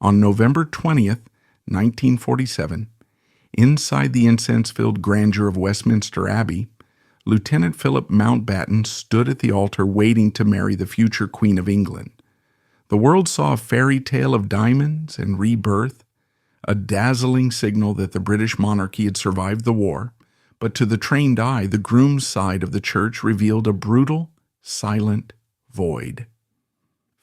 On November 20th, 1947, inside the incense-filled grandeur of Westminster Abbey, Lieutenant Philip Mountbatten stood at the altar waiting to marry the future Queen of England. The world saw a fairy tale of diamonds and rebirth, a dazzling signal that the British monarchy had survived the war, but to the trained eye, the groom's side of the church revealed a brutal, silent void.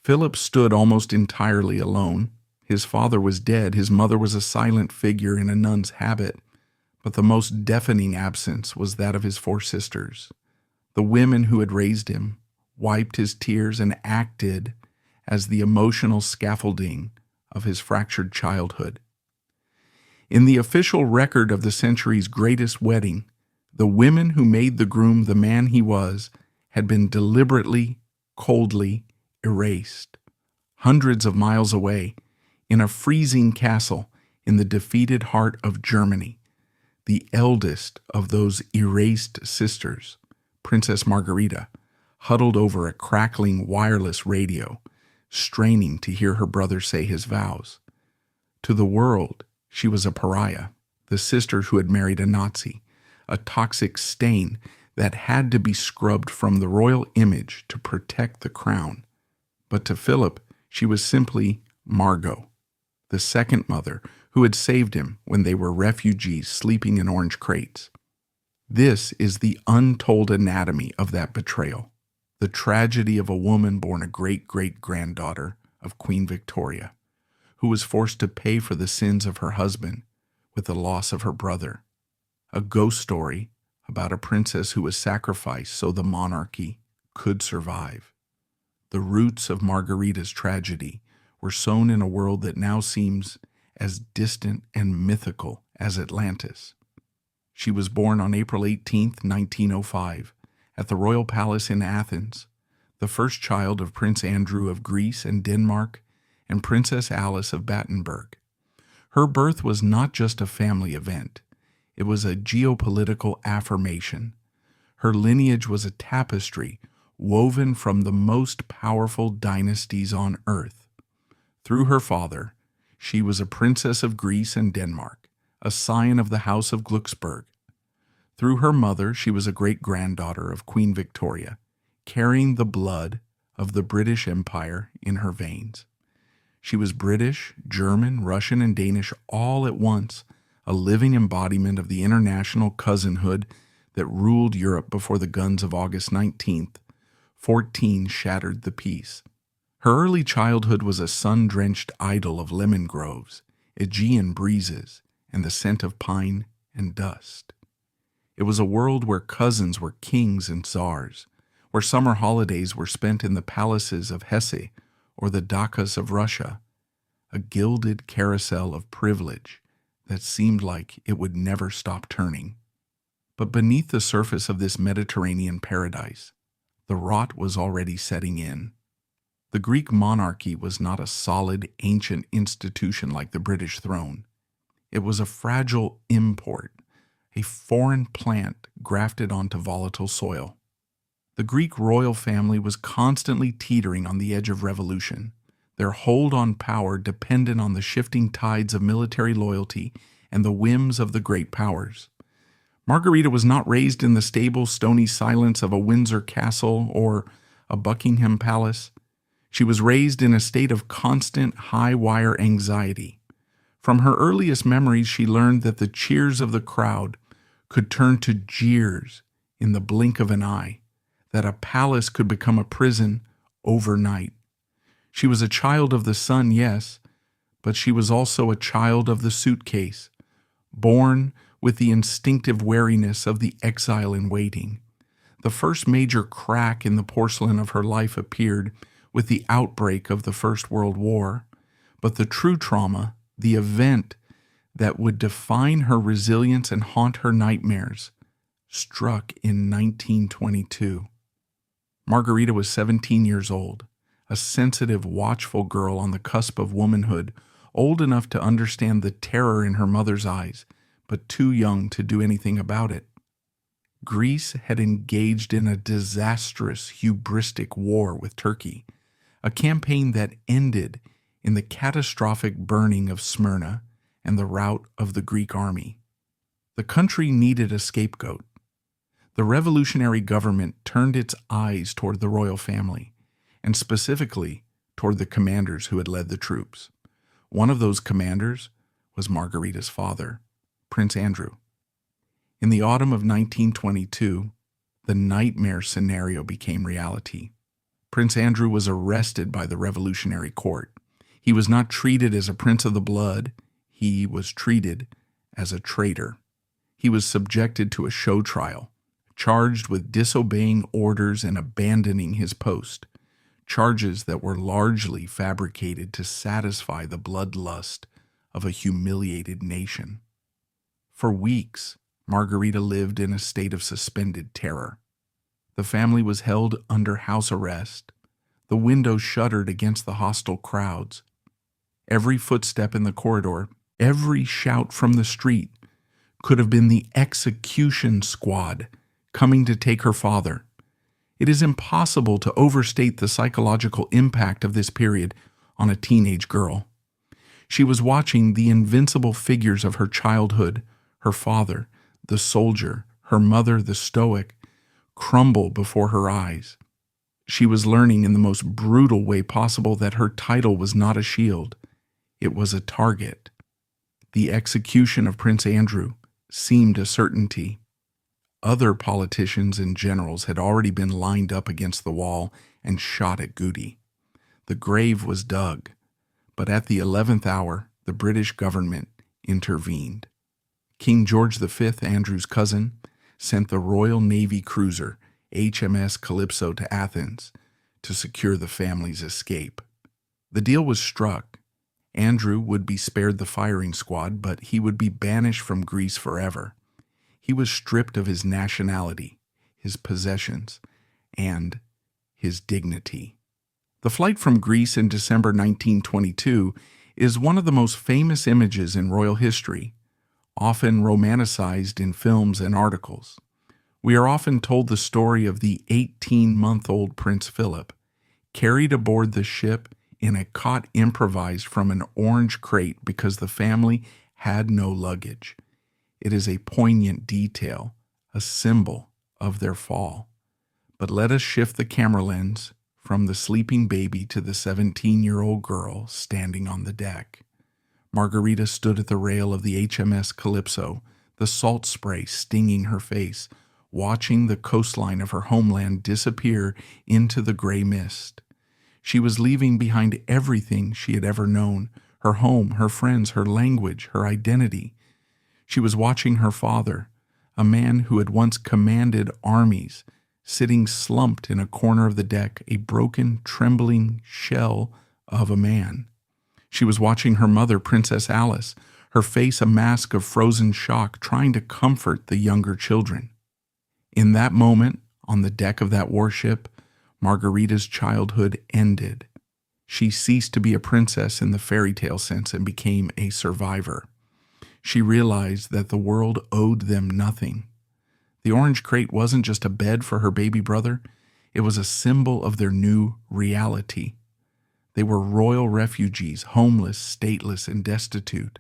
Philip stood almost entirely alone. His father was dead, his mother was a silent figure in a nun's habit, but the most deafening absence was that of his 4 sisters. The women who had raised him wiped his tears and acted as the emotional scaffolding of his fractured childhood. In the official record of the century's greatest wedding, the women who made the groom the man he was had been deliberately, coldly erased. Hundreds of miles away, in a freezing castle in the defeated heart of Germany, the eldest of those erased sisters, Princess Margarita, huddled over a crackling wireless radio, straining to hear her brother say his vows. To the world, she was a pariah, the sister who had married a Nazi, a toxic stain that had to be scrubbed from the royal image to protect the crown. But to Philip, she was simply Margot, the second mother who had saved him when they were refugees sleeping in orange crates. This is the untold anatomy of that betrayal, the tragedy of a woman born a great-great-granddaughter of Queen Victoria, who was forced to pay for the sins of her husband with the loss of her brother. A ghost story about a princess who was sacrificed so the monarchy could survive. The roots of Margarita's tragedy were sown in a world that now seems as distant and mythical as Atlantis. She was born on April 18, 1905, at the Royal Palace in Athens, the first child of Prince Andrew of Greece and Denmark and Princess Alice of Battenberg. Her birth was not just a family event. It was a geopolitical affirmation. Her lineage was a tapestry woven from the most powerful dynasties on earth. Through her father, she was a princess of Greece and Denmark, a scion of the House of Glucksburg. Through her mother, she was a great-granddaughter of Queen Victoria, carrying the blood of the British Empire in her veins. She was British, German, Russian, and Danish all at once, a living embodiment of the international cousinhood that ruled Europe before the guns of August 19th, 14 shattered the peace. Her early childhood was a sun-drenched idyll of lemon groves, Aegean breezes, and the scent of pine and dust. It was a world where cousins were kings and czars, where summer holidays were spent in the palaces of Hesse or the dachas of Russia, a gilded carousel of privilege that seemed like it would never stop turning. But beneath the surface of this Mediterranean paradise, the rot was already setting in. The Greek monarchy was not a solid, ancient institution like the British throne. It was a fragile import, a foreign plant grafted onto volatile soil. The Greek royal family was constantly teetering on the edge of revolution, their hold on power dependent on the shifting tides of military loyalty and the whims of the great powers. Margarita was not raised in the stable, stony silence of a Windsor castle or a Buckingham palace. She was raised in a state of constant high-wire anxiety. From her earliest memories, she learned that the cheers of the crowd could turn to jeers in the blink of an eye, that a palace could become a prison overnight. She was a child of the sun, yes, but she was also a child of the suitcase, born with the instinctive wariness of the exile in waiting. The first major crack in the porcelain of her life appeared with the outbreak of the First World War, but the true trauma, the event that would define her resilience and haunt her nightmares, struck in 1922. Margarita was 17 years old, a sensitive, watchful girl on the cusp of womanhood, old enough to understand the terror in her mother's eyes, but too young to do anything about it. Greece had engaged in a disastrous, hubristic war with Turkey, a campaign that ended in the catastrophic burning of Smyrna and the rout of the Greek army. The country needed a scapegoat. The revolutionary government turned its eyes toward the royal family, and specifically toward the commanders who had led the troops. One of those commanders was Margarita's father, Prince Andrew. In the autumn of 1922, the nightmare scenario became reality. Prince Andrew was arrested by the revolutionary court. He was not treated as a prince of the blood. He was treated as a traitor. He was subjected to a show trial, charged with disobeying orders and abandoning his post, charges that were largely fabricated to satisfy the bloodlust of a humiliated nation. For weeks, Margarita lived in a state of suspended terror. The family was held under house arrest. The windows shuttered against the hostile crowds. Every footstep in the corridor, every shout from the street could have been the execution squad coming to take her father. It is impossible to overstate the psychological impact of this period on a teenage girl. She was watching the invincible figures of her childhood, her father, the soldier, her mother, the stoic, crumble before her eyes. She was learning in the most brutal way possible that her title was not a shield. It was a target. The execution of Prince Andrew seemed a certainty. Other politicians and generals had already been lined up against the wall and shot at Goody. The grave was dug, but at the 11th hour, the British government intervened. King George V, Andrew's cousin, sent the Royal Navy cruiser HMS Calypso to Athens to secure the family's escape. The deal was struck. Andrew would be spared the firing squad, but he would be banished from Greece forever. He was stripped of his nationality, his possessions, and his dignity. The flight from Greece in December 1922 is one of the most famous images in royal history, often romanticized in films and articles. We are often told the story of the 18-month-old Prince Philip, carried aboard the ship in a cot improvised from an orange crate because the family had no luggage. It is a poignant detail, a symbol of their fall. But let us shift the camera lens from the sleeping baby to the 17-year-old girl standing on the deck. Margarita stood at the rail of the HMS Calypso, the salt spray stinging her face, watching the coastline of her homeland disappear into the gray mist. She was leaving behind everything she had ever known, her home, her friends, her language, her identity. She was watching her father, a man who had once commanded armies, sitting slumped in a corner of the deck, a broken, trembling shell of a man. She was watching her mother, Princess Alice, her face a mask of frozen shock, trying to comfort the younger children. In that moment, on the deck of that warship, Margarita's childhood ended. She ceased to be a princess in the fairy tale sense and became a survivor. She realized that the world owed them nothing. The orange crate wasn't just a bed for her baby brother, it was a symbol of their new reality. They were royal refugees, homeless, stateless, and destitute,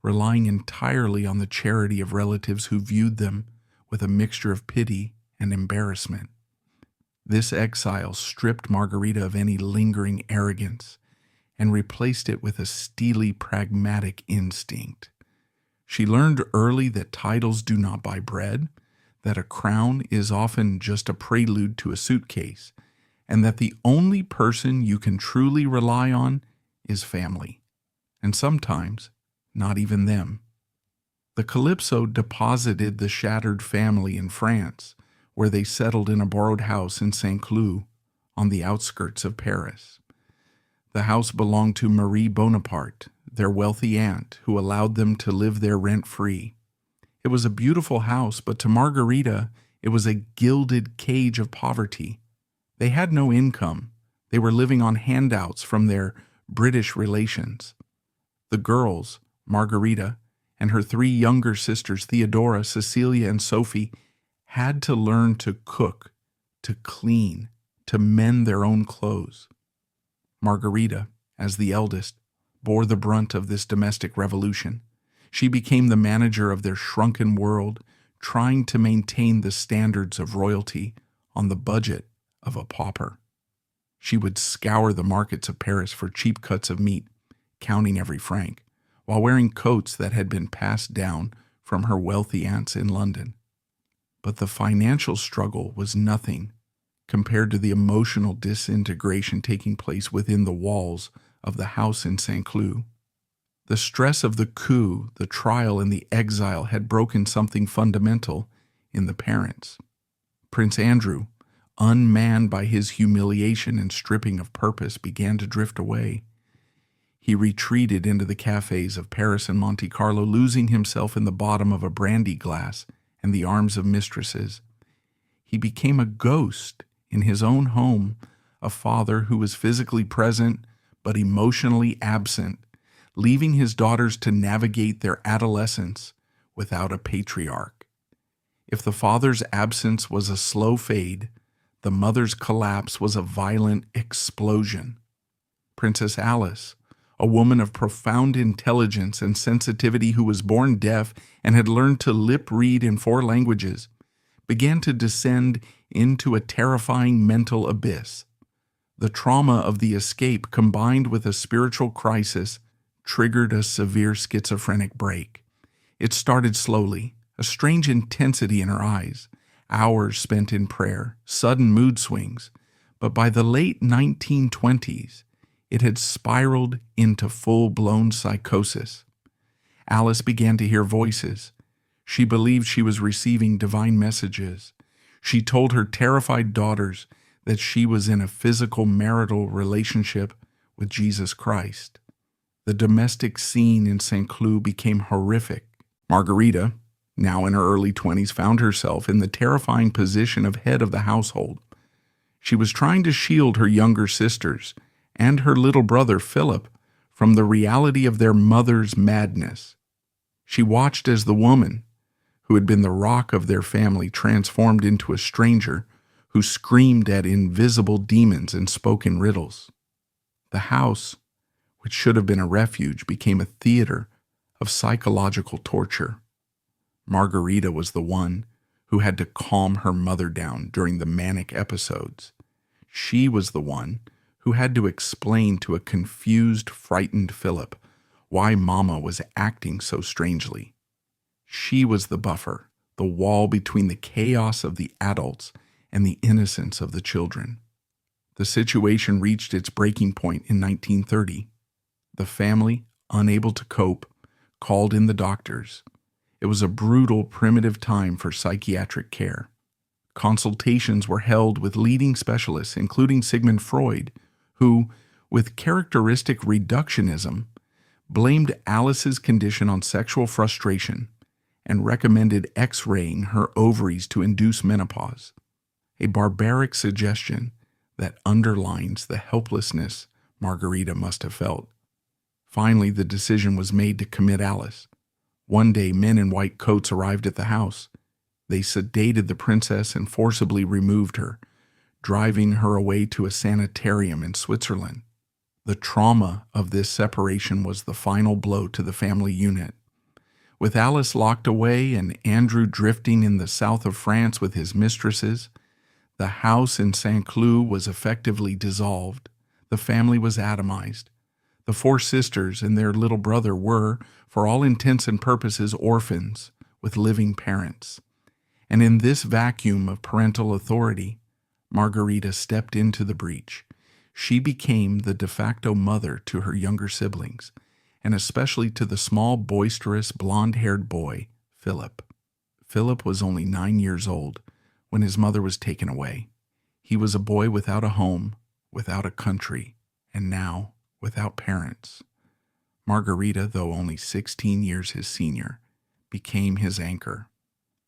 relying entirely on the charity of relatives who viewed them with a mixture of pity and embarrassment. This exile stripped Margarita of any lingering arrogance and replaced it with a steely, pragmatic instinct. She learned early that titles do not buy bread, that a crown is often just a prelude to a suitcase, and that the only person you can truly rely on is family, and sometimes not even them. The Calypso deposited the shattered family in France, where they settled in a borrowed house in Saint-Cloud, on the outskirts of Paris. The house belonged to Marie Bonaparte, their wealthy aunt, who allowed them to live there rent-free. It was a beautiful house, but to Margarita, it was a gilded cage of poverty. They had no income. They were living on handouts from their British relations. The girls, Margarita, and her three younger sisters, Theodora, Cecilia, and Sophie, had to learn to cook, to clean, to mend their own clothes. Margarita, as the eldest, bore the brunt of this domestic revolution. She became the manager of their shrunken world, trying to maintain the standards of royalty on the budget of a pauper. She would scour the markets of Paris for cheap cuts of meat, counting every franc, while wearing coats that had been passed down from her wealthy aunts in London. But the financial struggle was nothing compared to the emotional disintegration taking place within the walls of the house in St. Cloud. The stress of the coup, the trial, and the exile had broken something fundamental in the parents. Prince Andrew, unmanned by his humiliation and stripping of purpose, began to drift away. He retreated into the cafes of Paris and Monte Carlo, losing himself in the bottom of a brandy glass and the arms of mistresses. He became a ghost in his own home, a father who was physically present but emotionally absent, leaving his daughters to navigate their adolescence without a patriarch. If the father's absence was a slow fade, the mother's collapse was a violent explosion. Princess Alice, a woman of profound intelligence and sensitivity who was born deaf and had learned to lip-read in 4 languages, began to descend into a terrifying mental abyss. The trauma of the escape, combined with a spiritual crisis, triggered a severe schizophrenic break. It started slowly, a strange intensity in her eyes, hours spent in prayer, sudden mood swings, but by the late 1920s, it had spiraled into full-blown psychosis. Alice began to hear voices. She believed she was receiving divine messages. She told her terrified daughters that she was in a physical marital relationship with Jesus Christ. The domestic scene in St. Cloud became horrific. Margarita, now in her early 20s, found herself in the terrifying position of head of the household. She was trying to shield her younger sisters and her little brother Philip from the reality of their mother's madness. She watched as the woman, who had been the rock of their family, transformed into a stranger who screamed at invisible demons and spoke in riddles. The house, which should have been a refuge, became a theater of psychological torture. Margarita was the one who had to calm her mother down during the manic episodes. She was the one who had to explain to a confused, frightened Philip why Mama was acting so strangely. She was the buffer, the wall between the chaos of the adults and the innocence of the children. The situation reached its breaking point in 1930. The family, unable to cope, called in the doctors. It was a brutal, primitive time for psychiatric care. Consultations were held with leading specialists, including Sigmund Freud, who, with characteristic reductionism, blamed Alice's condition on sexual frustration and recommended X-raying her ovaries to induce menopause, a barbaric suggestion that underlines the helplessness Margarita must have felt. Finally, the decision was made to commit Alice. One day, men in white coats arrived at the house. They sedated the princess and forcibly removed her, driving her away to a sanitarium in Switzerland. The trauma of this separation was the final blow to the family unit. With Alice locked away and Andrew drifting in the south of France with his mistresses, the house in St. Cloud was effectively dissolved. The family was atomized. The 4 sisters and their little brother were, for all intents and purposes, orphans with living parents. And in this vacuum of parental authority, Margarita stepped into the breach. She became the de facto mother to her younger siblings, and especially to the small, boisterous, blonde-haired boy, Philip. Philip was only 9 years old when his mother was taken away. He was a boy without a home, without a country, and now without parents. Margarita, though only 16 years his senior, became his anchor.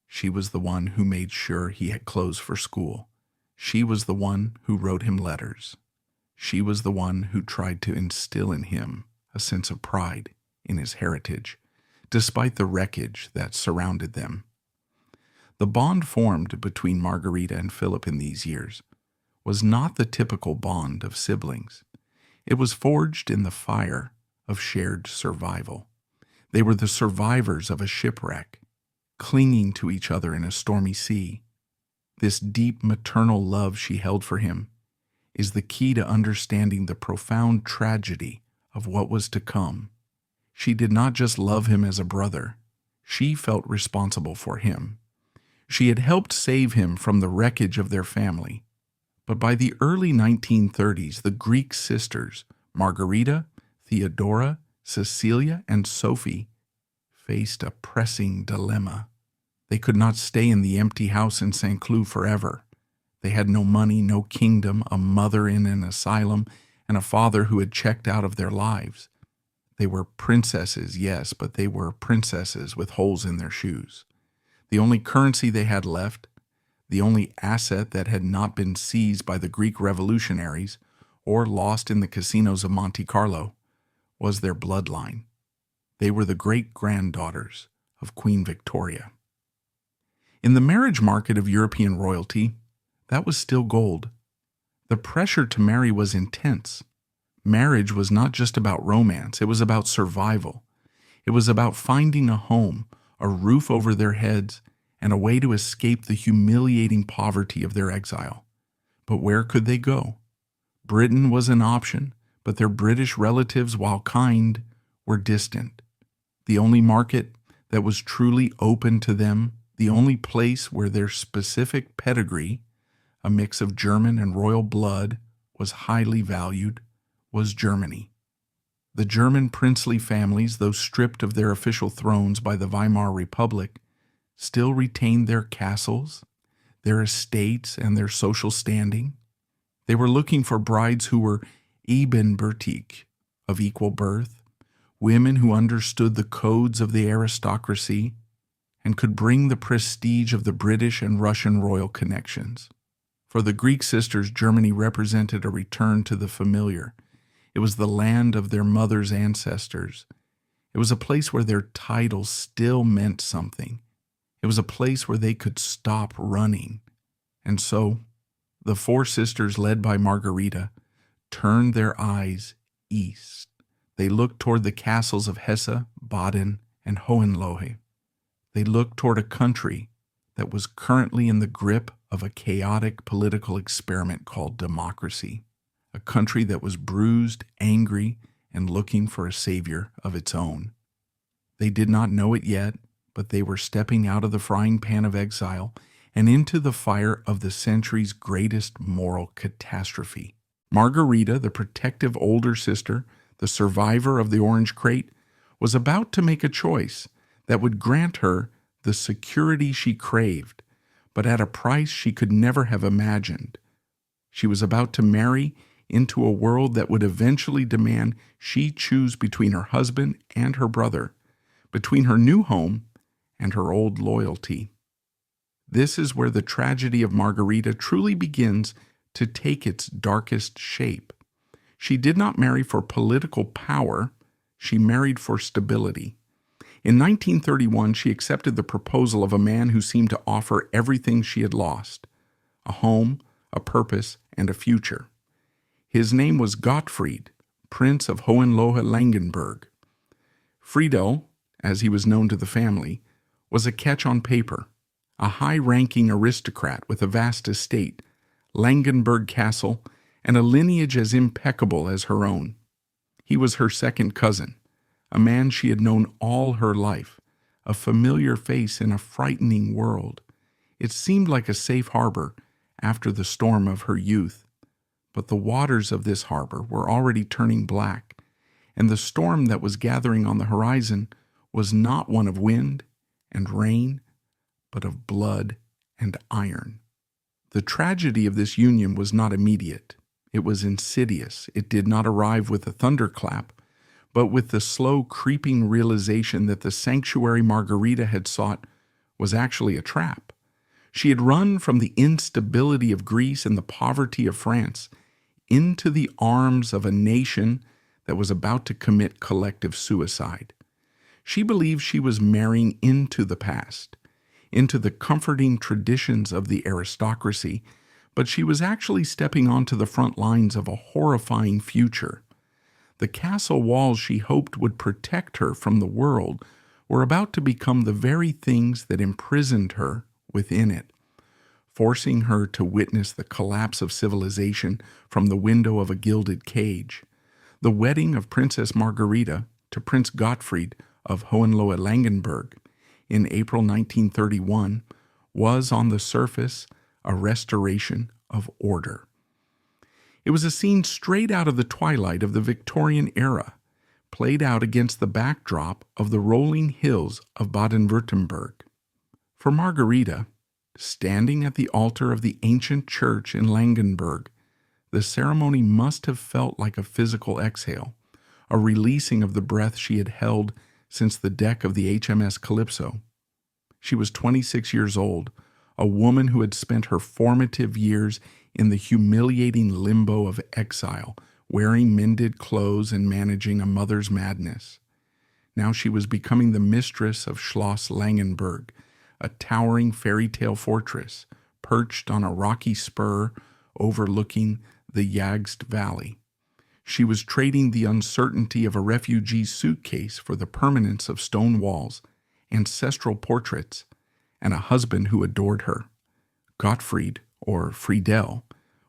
She was the one who made sure he had clothes for school. She was the one who wrote him letters. She was the one who tried to instill in him a sense of pride in his heritage, despite the wreckage that surrounded them. The bond formed between Margarita and Philip in these years was not the typical bond of siblings. It was forged in the fire of shared survival. They were the survivors of a shipwreck, clinging to each other in a stormy sea. This deep maternal love she held for him is the key to understanding the profound tragedy of what was to come. She did not just love him as a brother. She felt responsible for him. She had helped save him from the wreckage of their family. But by the early 1930s, the Greek sisters, Margarita, Theodora, Cecilia, and Sophie, faced a pressing dilemma. They could not stay in the empty house in St. Cloud forever. They had no money, no kingdom, a mother in an asylum, and a father who had checked out of their lives. They were princesses, yes, but they were princesses with holes in their shoes. The only currency they had left, the only asset that had not been seized by the Greek revolutionaries or lost in the casinos of Monte Carlo, was their bloodline. They were the great-granddaughters of Queen Victoria. In the marriage market of European royalty, that was still gold. The pressure to marry was intense. Marriage was not just about romance, it was about survival. It was about finding a home, a roof over their heads, and a way to escape the humiliating poverty of their exile. But where could they go? Britain was an option, but their British relatives, while kind, were distant. The only market that was truly open to them, the only place where their specific pedigree, a mix of German and royal blood, was highly valued, was Germany. The German princely families, though stripped of their official thrones by the Weimar Republic, still retained their castles, their estates, and their social standing. They were looking for brides who were ebenbürtig, of equal birth, women who understood the codes of the aristocracy and could bring the prestige of the British and Russian royal connections. For the Greek sisters, Germany represented a return to the familiar. It was the land of their mothers' ancestors. It was a place where their titles still meant something. It was a place where they could stop running. And so, the four sisters, led by Margarita, turned their eyes east. They looked toward the castles of Hesse, Baden, and Hohenlohe. They looked toward a country that was currently in the grip of a chaotic political experiment called democracy, a country that was bruised, angry, and looking for a savior of its own. They did not know it yet, but they were stepping out of the frying pan of exile and into the fire of the century's greatest moral catastrophe. Margarita, the protective older sister, the survivor of the Orange Crate, was about to make a choice that would grant her the security she craved, but at a price she could never have imagined. She was about to marry into a world that would eventually demand she choose between her husband and her brother, between her new home and her old loyalty. This is where the tragedy of Margarita truly begins to take its darkest shape. She did not marry for political power, she married for stability. In 1931, she accepted the proposal of a man who seemed to offer everything she had lost: a home, a purpose, and a future. His name was Gottfried, Prince of Hohenlohe-Langenburg. Friedel, as he was known to the family, was a catch on paper, a high-ranking aristocrat with a vast estate, Langenburg Castle, and a lineage as impeccable as her own. He was her second cousin, a man she had known all her life, a familiar face in a frightening world. It seemed like a safe harbor after the storm of her youth. But the waters of this harbor were already turning black, and the storm that was gathering on the horizon was not one of wind and rain, but of blood and iron. The tragedy of this union was not immediate. It was insidious. It did not arrive with a thunderclap, but with the slow creeping realization that the sanctuary Margarita had sought was actually a trap. She had run from the instability of Greece and the poverty of France into the arms of a nation that was about to commit collective suicide. She believed she was marrying into the past, into the comforting traditions of the aristocracy, but she was actually stepping onto the front lines of a horrifying future, The castle walls she hoped would protect her from the world were about to become the very things that imprisoned her within it, forcing her to witness the collapse of civilization from the window of a gilded cage. The wedding of Princess Margarita to Prince Gottfried of Hohenlohe-Langenburg in April 1931 was, on the surface, a restoration of order. It was a scene straight out of the twilight of the Victorian era, played out against the backdrop of the rolling hills of Baden-Württemberg. For Margarita, standing at the altar of the ancient church in Langenburg, the ceremony must have felt like a physical exhale, a releasing of the breath she had held since the deck of the HMS Calypso. She was 26 years old, a woman who had spent her formative years in the humiliating limbo of exile, wearing mended clothes and managing a mother's madness. Now she was becoming the mistress of Schloss Langenburg, a towering fairytale fortress perched on a rocky spur overlooking the Jagst Valley. She was trading the uncertainty of a refugee's suitcase for the permanence of stone walls, ancestral portraits, and a husband who adored her. Gottfried, or Friedel,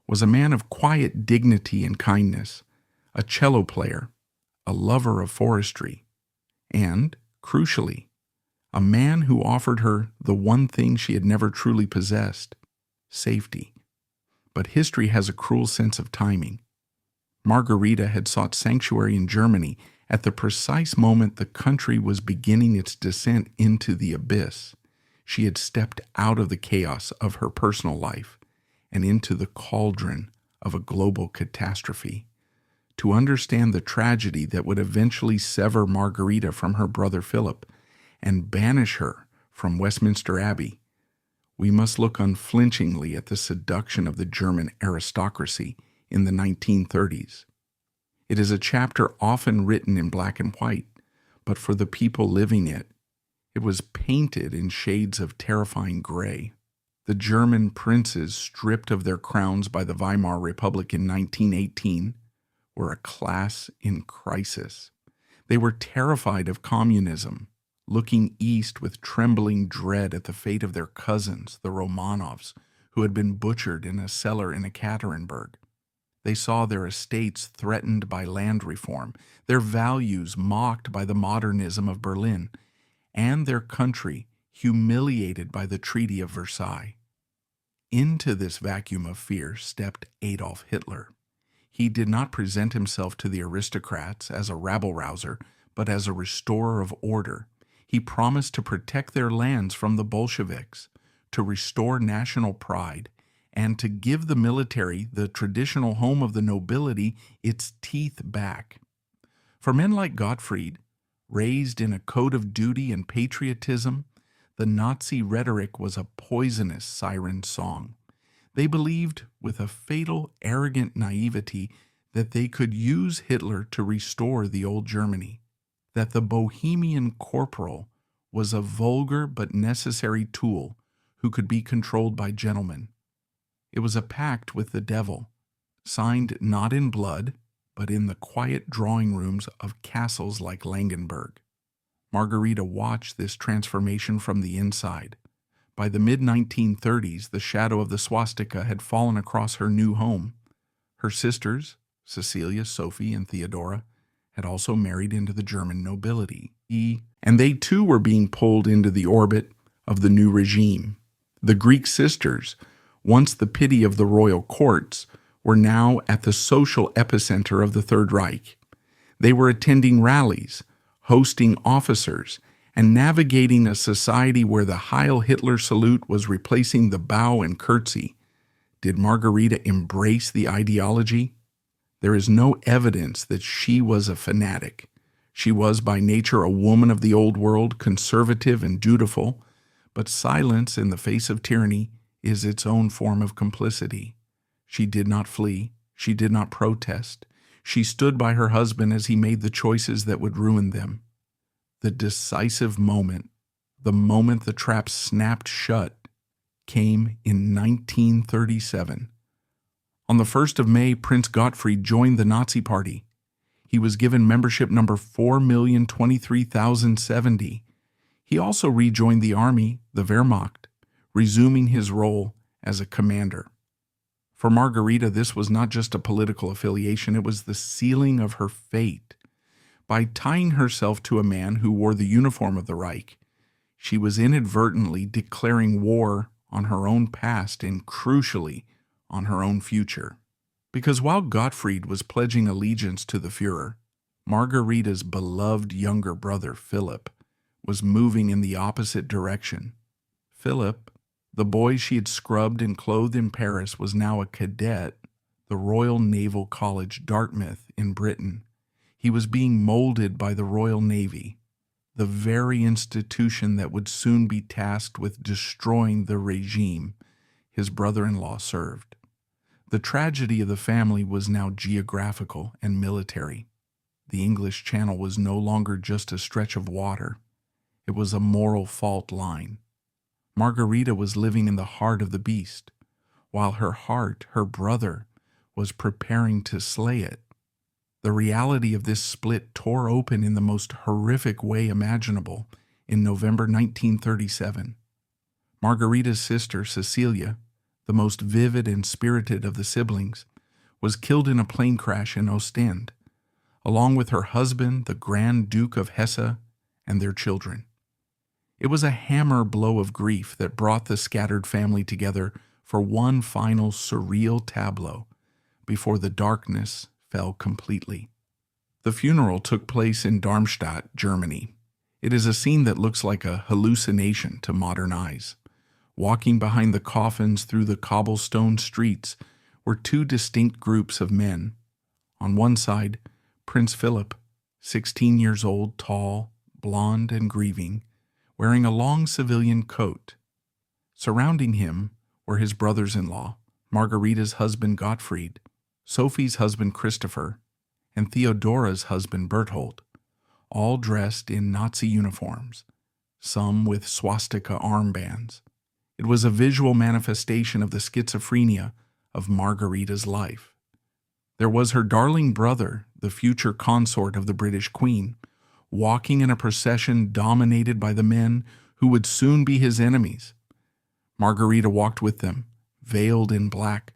was a man of quiet dignity and kindness, a cello player, a lover of forestry, and, crucially, a man who offered her the one thing she had never truly possessed: safety. But history has a cruel sense of timing. Margarita had sought sanctuary in Germany at the precise moment the country was beginning its descent into the abyss. She had stepped out of the chaos of her personal life and into the cauldron of a global catastrophe. To understand the tragedy that would eventually sever Margarita from her brother Philip and banish her from Westminster Abbey, we must look unflinchingly at the seduction of the German aristocracy in the 1930s. It is a chapter often written in black and white, but for the people living it, it was painted in shades of terrifying gray. The German princes, stripped of their crowns by the Weimar Republic in 1918, were a class in crisis. They were terrified of communism, looking east with trembling dread at the fate of their cousins, the Romanovs, who had been butchered in a cellar in Ekaterinburg. They saw their estates threatened by land reform, their values mocked by the modernism of Berlin, and their country humiliated by the Treaty of Versailles. Into this vacuum of fear stepped Adolf Hitler. He did not present himself to the aristocrats as a rabble-rouser, but as a restorer of order. He promised to protect their lands from the Bolsheviks, to restore national pride, and to give the military, the traditional home of the nobility, its teeth back. For men like Gottfried, raised in a code of duty and patriotism, the Nazi rhetoric was a poisonous siren song. They believed, with a fatal, arrogant naivety, that they could use Hitler to restore the old Germany, that the Bohemian corporal was a vulgar but necessary tool who could be controlled by gentlemen. It was a pact with the devil, signed not in blood, but in the quiet drawing rooms of castles like Langenburg. Margarita watched this transformation from the inside. By the mid-1930s, the shadow of the swastika had fallen across her new home. Her sisters, Cecilia, Sophie, and Theodora, had also married into the German nobility, and they too were being pulled into the orbit of the new regime. The Greek sisters, once the pity of the royal courts, were now at the social epicenter of the Third Reich. They were attending rallies, hosting officers, and navigating a society where the Heil Hitler salute was replacing the bow and curtsy. Did Margarita embrace the ideology? There is no evidence that she was a fanatic. She was by nature a woman of the old world, conservative and dutiful, but silence in the face of tyranny is its own form of complicity. She did not flee. She did not protest. She stood by her husband as he made the choices that would ruin them. The decisive moment, the moment the trap snapped shut, came in 1937. On the 1st of May, Prince Gottfried joined the Nazi Party. He was given membership number 4,023,070. He also rejoined the army, the Wehrmacht, resuming his role as a commander. For Margarita, this was not just a political affiliation, it was the sealing of her fate. By tying herself to a man who wore the uniform of the Reich, she was inadvertently declaring war on her own past and, crucially, on her own future. Because while Gottfried was pledging allegiance to the Führer, Margarita's beloved younger brother, Philip, was moving in the opposite direction. Philip, the boy she had scrubbed and clothed in Paris, was now a cadet, the Royal Naval College, Dartmouth, in Britain. He was being molded by the Royal Navy, the very institution that would soon be tasked with destroying the regime his brother-in-law served. The tragedy of the family was now geographical and military. The English Channel was no longer just a stretch of water. It was a moral fault line. Margarita was living in the heart of the beast, while her heart, her brother, was preparing to slay it. The reality of this split tore open in the most horrific way imaginable in November 1937. Margarita's sister, Cecilia, the most vivid and spirited of the siblings, was killed in a plane crash in Ostend, along with her husband, the Grand Duke of Hesse, and their children. It was a hammer blow of grief that brought the scattered family together for one final surreal tableau before the darkness fell completely. The funeral took place in Darmstadt, Germany. It is a scene that looks like a hallucination to modern eyes. Walking behind the coffins through the cobblestone streets were two distinct groups of men. On one side, Prince Philip, 16 years old, tall, blonde, and grieving, wearing a long civilian coat. Surrounding him were his brothers-in-law, Margarita's husband Gottfried, Sophie's husband Christopher, and Theodora's husband Berthold, all dressed in Nazi uniforms, some with swastika armbands. It was a visual manifestation of the schizophrenia of Margarita's life. There was her darling brother, the future consort of the British Queen, walking in a procession dominated by the men who would soon be his enemies. Margarita walked with them, veiled in black,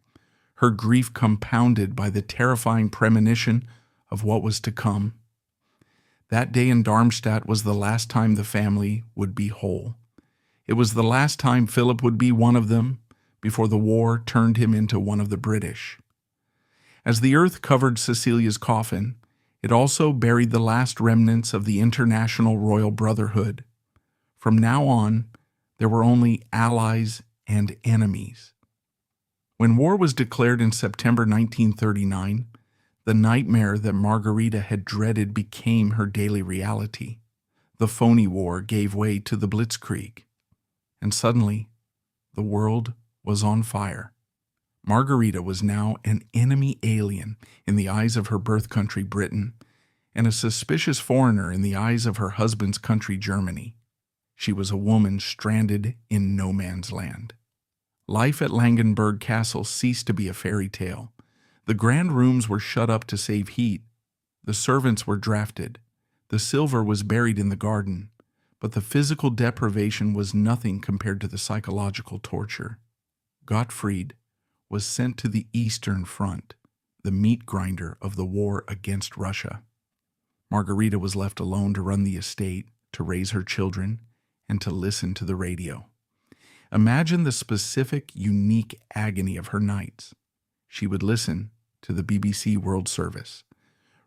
her grief compounded by the terrifying premonition of what was to come. That day in Darmstadt was the last time the family would be whole. It was the last time Philip would be one of them before the war turned him into one of the British. As the earth covered Cecilia's coffin, it also buried the last remnants of the International Royal Brotherhood. From now on, there were only allies and enemies. When war was declared in September 1939, the nightmare that Margarita had dreaded became her daily reality. The phony war gave way to the blitzkrieg, and suddenly, the world was on fire. Margarita was now an enemy alien in the eyes of her birth country, Britain, and a suspicious foreigner in the eyes of her husband's country, Germany. She was a woman stranded in no man's land. Life at Langenberg Castle ceased to be a fairy tale. The grand rooms were shut up to save heat. The servants were drafted. The silver was buried in the garden. But the physical deprivation was nothing compared to the psychological torture. Gottfried was sent to the Eastern Front, the meat grinder of the war against Russia. Margarita was left alone to run the estate, to raise her children, and to listen to the radio. Imagine the specific, unique agony of her nights. She would listen to the BBC World Service,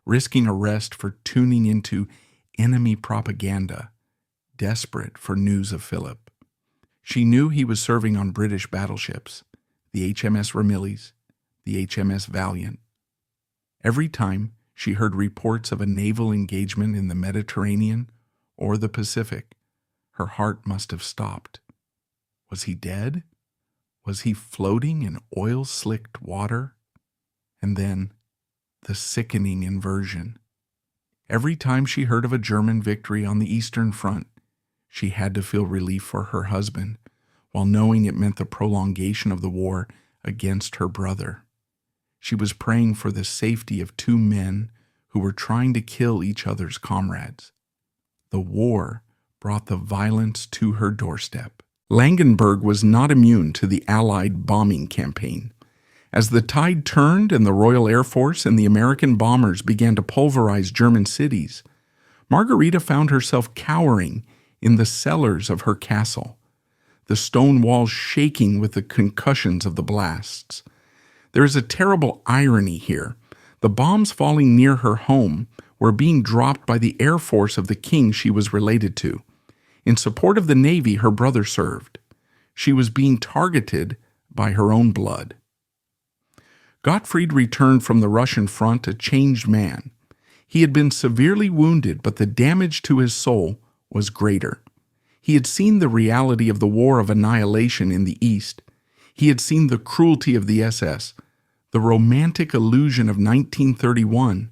risking arrest for tuning into enemy propaganda, desperate for news of Philip. She knew he was serving on British battleships, the HMS Ramillies, the HMS Valiant. Every time she heard reports of a naval engagement in the Mediterranean or the Pacific, her heart must have stopped. Was he dead? Was he floating in oil-slicked water? And then, the sickening inversion. Every time she heard of a German victory on the Eastern Front, she had to feel relief for her husband, while knowing it meant the prolongation of the war against her brother. She was praying for the safety of two men who were trying to kill each other's comrades. The war brought the violence to her doorstep. Langenberg was not immune to the Allied bombing campaign. As the tide turned and the Royal Air Force and the American bombers began to pulverize German cities, Margarita found herself cowering in the cellars of her castle, the stone walls shaking with the concussions of the blasts. There is a terrible irony here. The bombs falling near her home were being dropped by the Air Force of the king she was related to. In support of the Navy her brother served. She was being targeted by her own blood. Gottfried returned from the Russian front a changed man. He had been severely wounded, but the damage to his soul was greater. He had seen the reality of the war of annihilation in the East. He had seen the cruelty of the SS, the romantic illusion of 1931,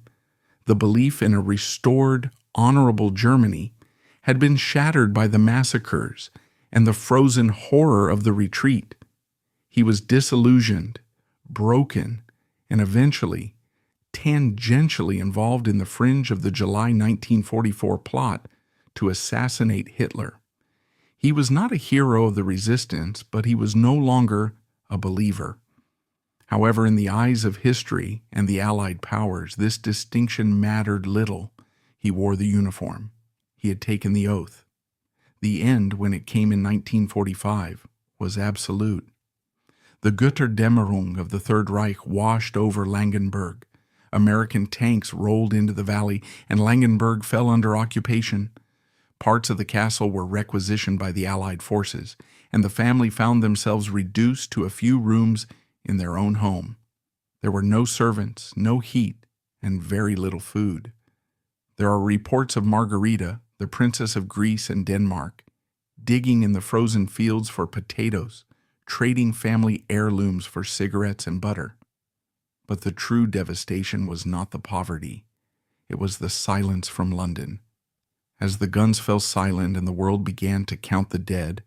the belief in a restored, honorable Germany, had been shattered by the massacres and the frozen horror of the retreat. He was disillusioned, broken, and eventually, tangentially involved in the fringe of the July 1944 plot to assassinate Hitler. He was not a hero of the resistance, but he was no longer a believer. However, in the eyes of history and the Allied powers, this distinction mattered little. He wore the uniform. He had taken the oath. The end, when it came in 1945, was absolute. The Götterdämmerung of the Third Reich washed over Langenberg. American tanks rolled into the valley, and Langenberg fell under occupation. Parts of the castle were requisitioned by the Allied forces, and the family found themselves reduced to a few rooms in their own home. There were no servants, no heat, and very little food. There are reports of Margarita, the Princess of Greece and Denmark, digging in the frozen fields for potatoes, trading family heirlooms for cigarettes and butter. But the true devastation was not the poverty. It was the silence from London. As the guns fell silent and the world began to count the dead,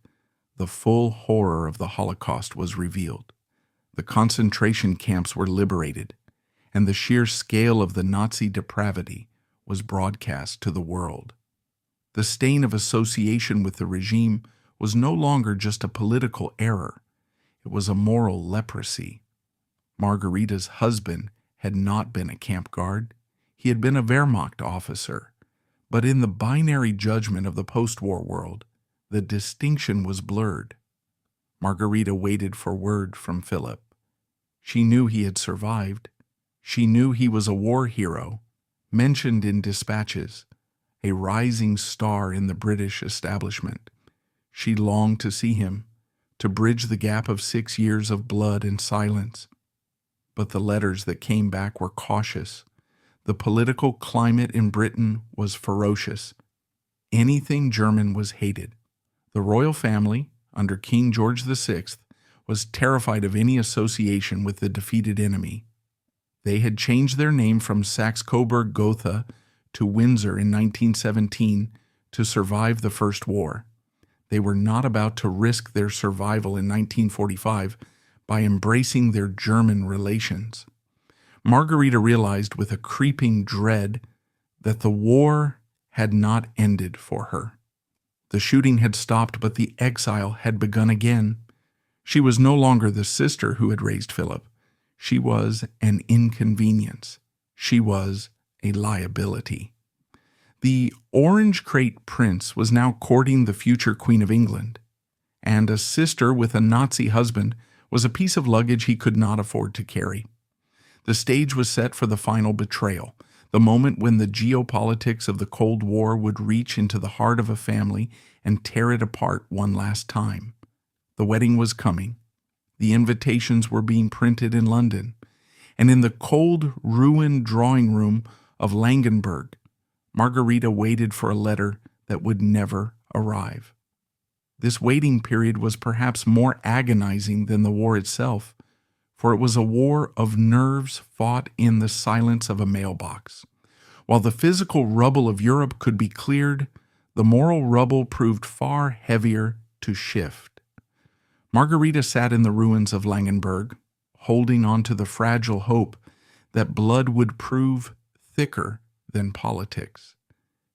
the full horror of the Holocaust was revealed. The concentration camps were liberated, and the sheer scale of the Nazi depravity was broadcast to the world. The stain of association with the regime was no longer just a political error. It was a moral leprosy. Margarita's husband had not been a camp guard. He had been a Wehrmacht officer. But in the binary judgment of the post-war world, the distinction was blurred. Margarita waited for word from Philip. She knew he had survived. She knew he was a war hero, mentioned in dispatches, a rising star in the British establishment. She longed to see him, to bridge the gap of 6 years of blood and silence. But the letters that came back were cautious. The political climate in Britain was ferocious. Anything German was hated. The royal family, under King George VI, was terrified of any association with the defeated enemy. They had changed their name from Saxe-Coburg-Gotha to Windsor in 1917 to survive the First War. They were not about to risk their survival in 1945 by embracing their German relations. Margarita realized with a creeping dread that the war had not ended for her. The shooting had stopped, but the exile had begun again. She was no longer the sister who had raised Philip. She was an inconvenience. She was a liability. The Orange Crate Prince was now courting the future Queen of England, and a sister with a Nazi husband was a piece of luggage he could not afford to carry. The stage was set for the final betrayal, the moment when the geopolitics of the Cold War would reach into the heart of a family and tear it apart one last time. The wedding was coming. The invitations were being printed in London, and in the cold, ruined drawing room of Langenberg, Margarita waited for a letter that would never arrive. This waiting period was perhaps more agonizing than the war itself, for it was a war of nerves fought in the silence of a mailbox. While the physical rubble of Europe could be cleared, the moral rubble proved far heavier to shift. Margarita sat in the ruins of Langenberg, holding on to the fragile hope that blood would prove thicker than politics,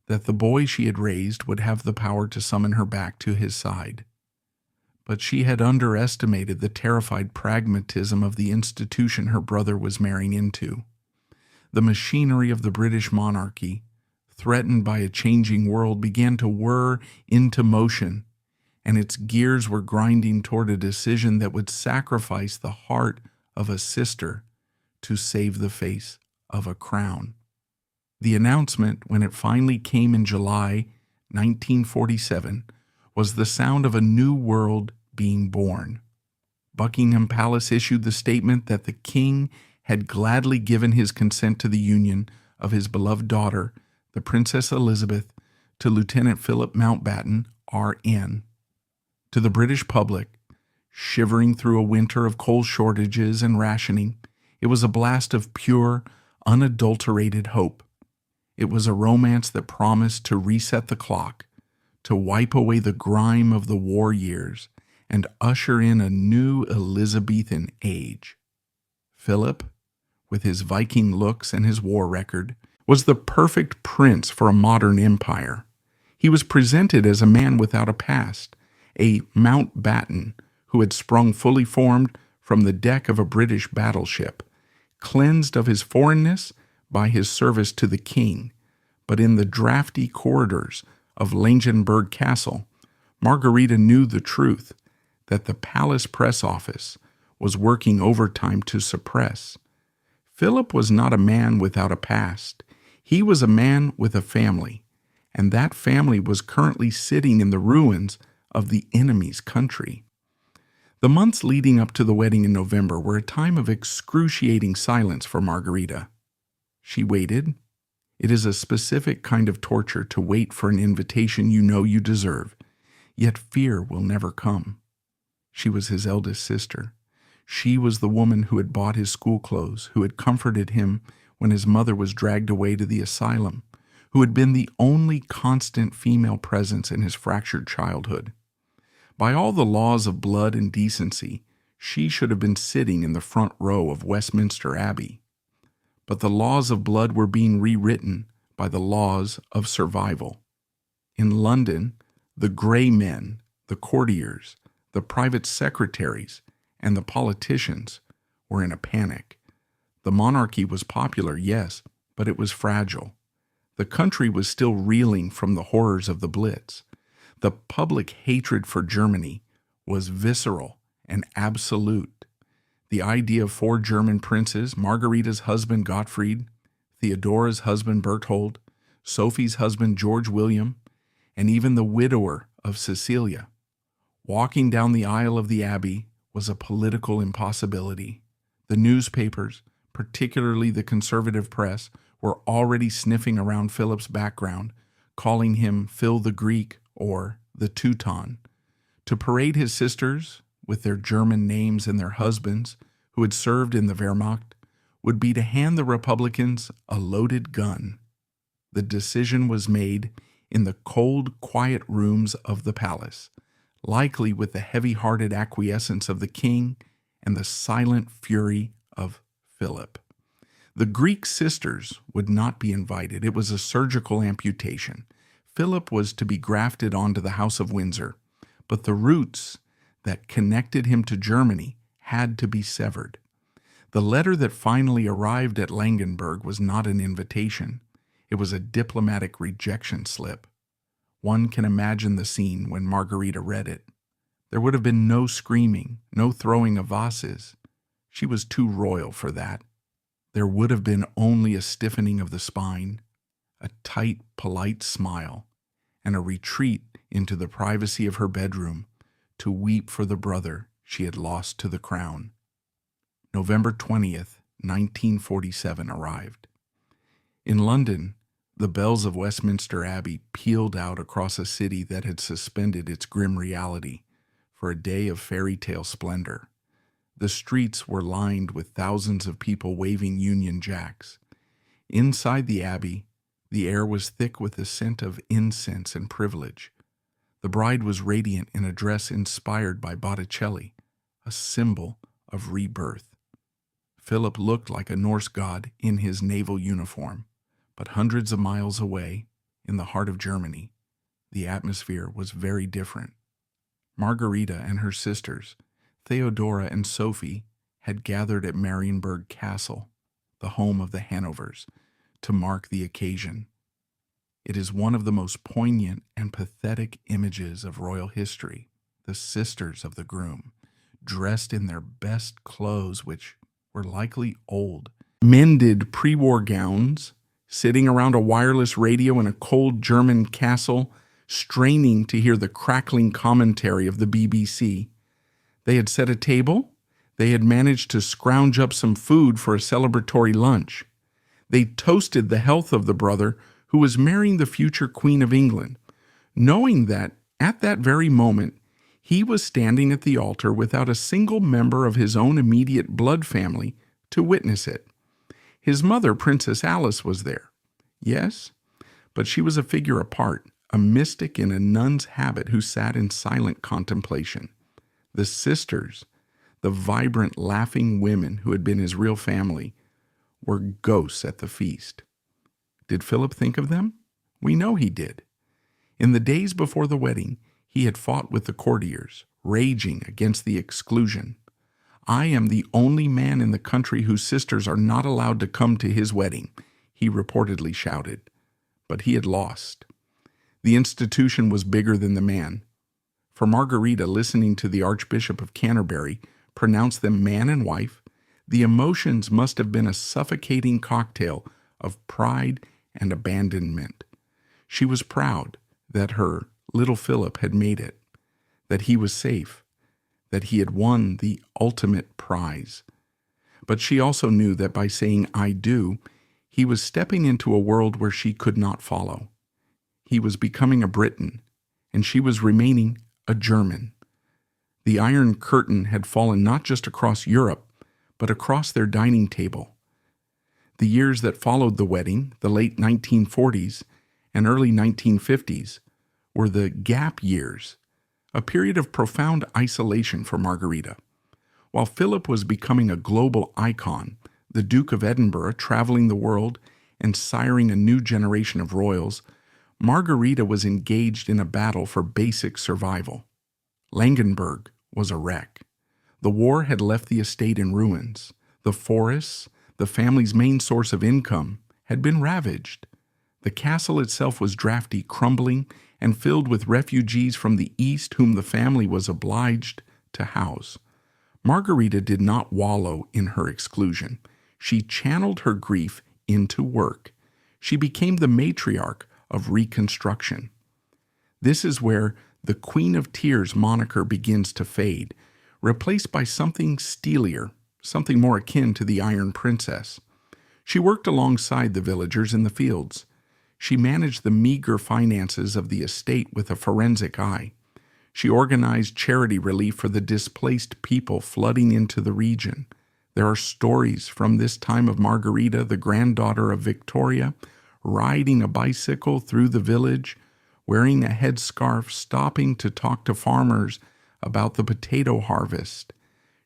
that the boy she had raised would have the power to summon her back to his side. But she had underestimated the terrified pragmatism of the institution her brother was marrying into. The machinery of the British monarchy, threatened by a changing world, began to whir into motion, and its gears were grinding toward a decision that would sacrifice the heart of a sister to save the face of a crown. The announcement, when it finally came in July 1947, was the sound of a new world being born. Buckingham Palace issued the statement that the king had gladly given his consent to the union of his beloved daughter, the Princess Elizabeth, to Lieutenant Philip Mountbatten, R.N. To the British public, shivering through a winter of coal shortages and rationing, it was a blast of pure, unadulterated hope. It was a romance that promised to reset the clock, to wipe away the grime of the war years, and usher in a new Elizabethan age. Philip, with his Viking looks and his war record, was the perfect prince for a modern empire. He was presented as a man without a past, a Mountbatten who had sprung fully formed from the deck of a British battleship, cleansed of his foreignness by his service to the king. But in the drafty corridors of Langenberg Castle, Margarita knew the truth that the palace press office was working overtime to suppress. Philip was not a man without a past. He was a man with a family, and that family was currently sitting in the ruins of the enemy's country. The months leading up to the wedding in November were a time of excruciating silence for Margarita. She waited. It is a specific kind of torture to wait for an invitation you know you deserve, yet fear will never come. She was his eldest sister. She was the woman who had bought his school clothes, who had comforted him when his mother was dragged away to the asylum, who had been the only constant female presence in his fractured childhood. By all the laws of blood and decency, she should have been sitting in the front row of Westminster Abbey. But the laws of blood were being rewritten by the laws of survival. In London, the grey men, the courtiers, the private secretaries, and the politicians were in a panic. The monarchy was popular, yes, but it was fragile. The country was still reeling from the horrors of the Blitz. The public hatred for Germany was visceral and absolute. The idea of 4 German princes, Margarita's husband Gottfried, Theodora's husband Berthold, Sophie's husband George William, and even the widower of Cecilia, walking down the aisle of the Abbey was a political impossibility. The newspapers, particularly the conservative press, were already sniffing around Philip's background, calling him Phil the Greek or the Teuton. To parade his sisters with their German names and their husbands, who had served in the Wehrmacht, would be to hand the Republicans a loaded gun. The decision was made in the cold, quiet rooms of the palace, likely with the heavy-hearted acquiescence of the king and the silent fury of Philip. The Greek sisters would not be invited. It was a surgical amputation. Philip was to be grafted onto the House of Windsor, but the roots that connected him to Germany had to be severed. The letter that finally arrived at Langenberg was not an invitation. It was a diplomatic rejection slip. One can imagine the scene when Margarita read it. There would have been no screaming, no throwing of vases. She was too royal for that. There would have been only a stiffening of the spine, a tight, polite smile, and a retreat into the privacy of her bedroom to weep for the brother she had lost to the crown. November 20th, 1947 arrived. In London, the bells of Westminster Abbey pealed out across a city that had suspended its grim reality for a day of fairy-tale splendor. The streets were lined with thousands of people waving Union Jacks. Inside the Abbey, the air was thick with the scent of incense and privilege. The bride was radiant in a dress inspired by Botticelli, a symbol of rebirth. Philip looked like a Norse god in his naval uniform. But hundreds of miles away, in the heart of Germany, the atmosphere was very different. Margarita and her sisters, Theodora and Sophie, had gathered at Marienburg Castle, the home of the Hanovers, to mark the occasion. It is one of the most poignant and pathetic images of royal history, the sisters of the groom, dressed in their best clothes, which were likely old, mended pre-war gowns, sitting around a wireless radio in a cold German castle, straining to hear the crackling commentary of the BBC. They had set a table. They had managed to scrounge up some food for a celebratory lunch. They toasted the health of the brother who was marrying the future Queen of England, knowing that, at that very moment, he was standing at the altar without a single member of his own immediate blood family to witness it. His mother, Princess Alice, was there. Yes, but she was a figure apart, a mystic in a nun's habit who sat in silent contemplation. The sisters, the vibrant, laughing women who had been his real family, were ghosts at the feast. Did Philip think of them? We know he did. In the days before the wedding, he had fought with the courtiers, raging against the exclusion. "I am the only man in the country whose sisters are not allowed to come to his wedding," he reportedly shouted. But he had lost. The institution was bigger than the man. For Margarita, listening to the Archbishop of Canterbury pronounce them man and wife, the emotions must have been a suffocating cocktail of pride and abandonment. She was proud that her little Philip had made it, that he was safe, that he had won the ultimate prize. But she also knew that by saying "I do," he was stepping into a world where she could not follow. He was becoming a Briton, and she was remaining a German. The Iron Curtain had fallen not just across Europe, but across their dining table. The years that followed the wedding, the late 1940s and early 1950s, were the gap years, a period of profound isolation for Margarita. While Philip was becoming a global icon, the Duke of Edinburgh traveling the world and siring a new generation of royals, Margarita was engaged in a battle for basic survival. Langenberg was a wreck. The war had left the estate in ruins. The forests, the family's main source of income, had been ravaged. The castle itself was drafty, crumbling, and filled with refugees from the east whom the family was obliged to house. Margarita did not wallow in her exclusion. She channeled her grief into work. She became the matriarch of reconstruction. This is where the Queen of Tears moniker begins to fade, replaced by something steelier, something more akin to the Iron Princess. She worked alongside the villagers in the fields. She managed the meager finances of the estate with a forensic eye. She organized charity relief for the displaced people flooding into the region. There are stories from this time of Margarita, the granddaughter of Victoria, riding a bicycle through the village, wearing a headscarf, stopping to talk to farmers about the potato harvest.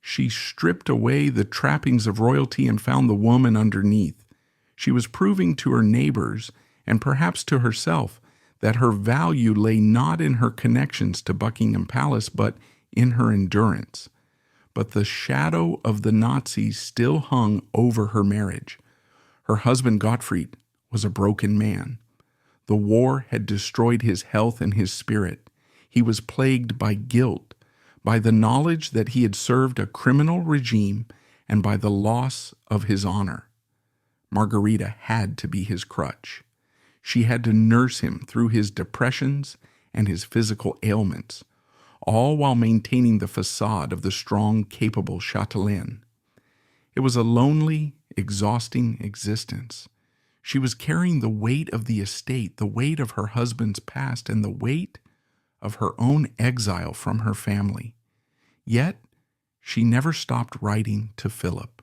She stripped away the trappings of royalty and found the woman underneath. She was proving to her neighbors, and perhaps to herself, that her value lay not in her connections to Buckingham Palace, but in her endurance. But the shadow of the Nazis still hung over her marriage. Her husband Gottfried was a broken man. The war had destroyed his health and his spirit. He was plagued by guilt, by the knowledge that he had served a criminal regime, and by the loss of his honor. Margarita had to be his crutch. She had to nurse him through his depressions and his physical ailments, all while maintaining the facade of the strong, capable chatelaine. It was a lonely, exhausting existence. She was carrying the weight of the estate, the weight of her husband's past, and the weight of her own exile from her family. Yet, she never stopped writing to Philip.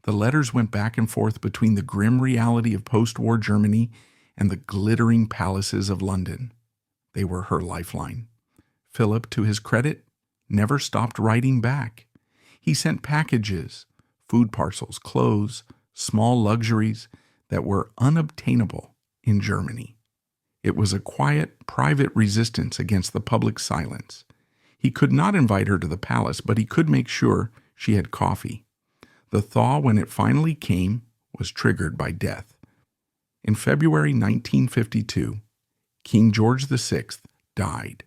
The letters went back and forth between the grim reality of post-war Germany and the glittering palaces of London. They were her lifeline. Philip, to his credit, never stopped writing back. He sent packages, food parcels, clothes, small luxuries that were unobtainable in Germany. It was a quiet, private resistance against the public silence. He could not invite her to the palace, but he could make sure she had coffee. The thaw, when it finally came, was triggered by death. In February 1952, King George VI died.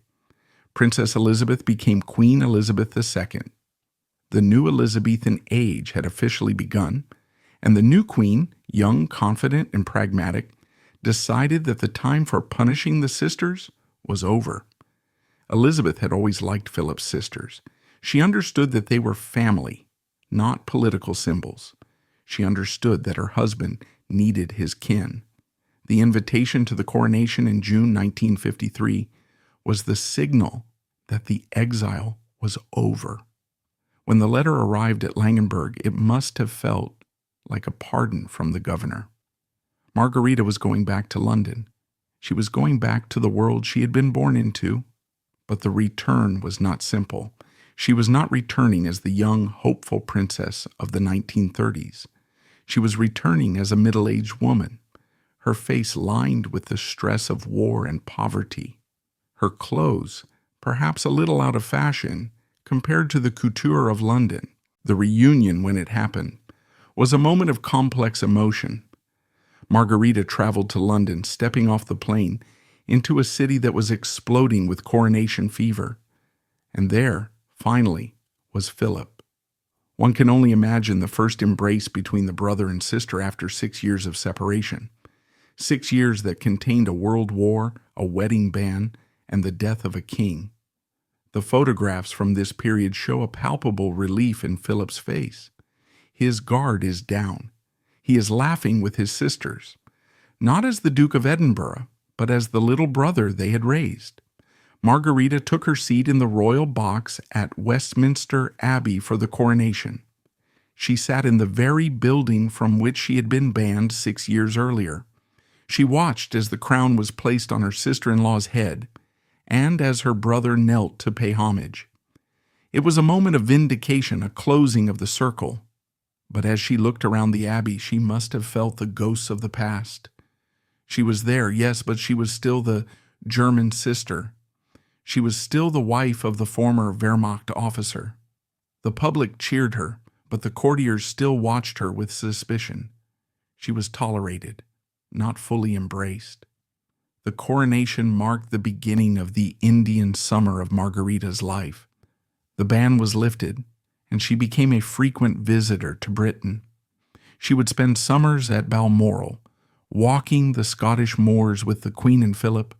Princess Elizabeth became Queen Elizabeth II. The new Elizabethan age had officially begun, and the new queen, young, confident, and pragmatic, decided that the time for punishing the sisters was over. Elizabeth had always liked Philip's sisters. She understood that they were family, not political symbols. She understood that her husband needed his kin. The invitation to the coronation in June 1953 was the signal that the exile was over. When the letter arrived at Langenberg, it must have felt like a pardon from the governor. Margarita was going back to London. She was going back to the world she had been born into. But the return was not simple. She was not returning as the young, hopeful princess of the 1930s. She was returning as a middle-aged woman, her face lined with the stress of war and poverty. Her clothes, perhaps a little out of fashion, compared to the couture of London. The reunion, when it happened, was a moment of complex emotion. Margarita traveled to London, stepping off the plane into a city that was exploding with coronation fever. And there, finally, was Philip. One can only imagine the first embrace between the brother and sister after 6 years of separation. 6 years that contained a world war, a wedding ban, and the death of a king. The photographs from this period show a palpable relief in Philip's face. His guard is down. He is laughing with his sisters, not as the Duke of Edinburgh, but as the little brother they had raised. Margarita took her seat in the royal box at Westminster Abbey for the coronation. She sat in the very building from which she had been banned 6 years earlier. She watched as the crown was placed on her sister-in-law's head, and as her brother knelt to pay homage. It was a moment of vindication, a closing of the circle. But as she looked around the abbey, she must have felt the ghosts of the past. She was there, yes, but she was still the German sister. She was still the wife of the former Wehrmacht officer. The public cheered her, but the courtiers still watched her with suspicion. She was tolerated, not fully embraced. The coronation marked the beginning of the Indian summer of Margarita's life. The ban was lifted, and she became a frequent visitor to Britain. She would spend summers at Balmoral, walking the Scottish moors with the Queen and Philip,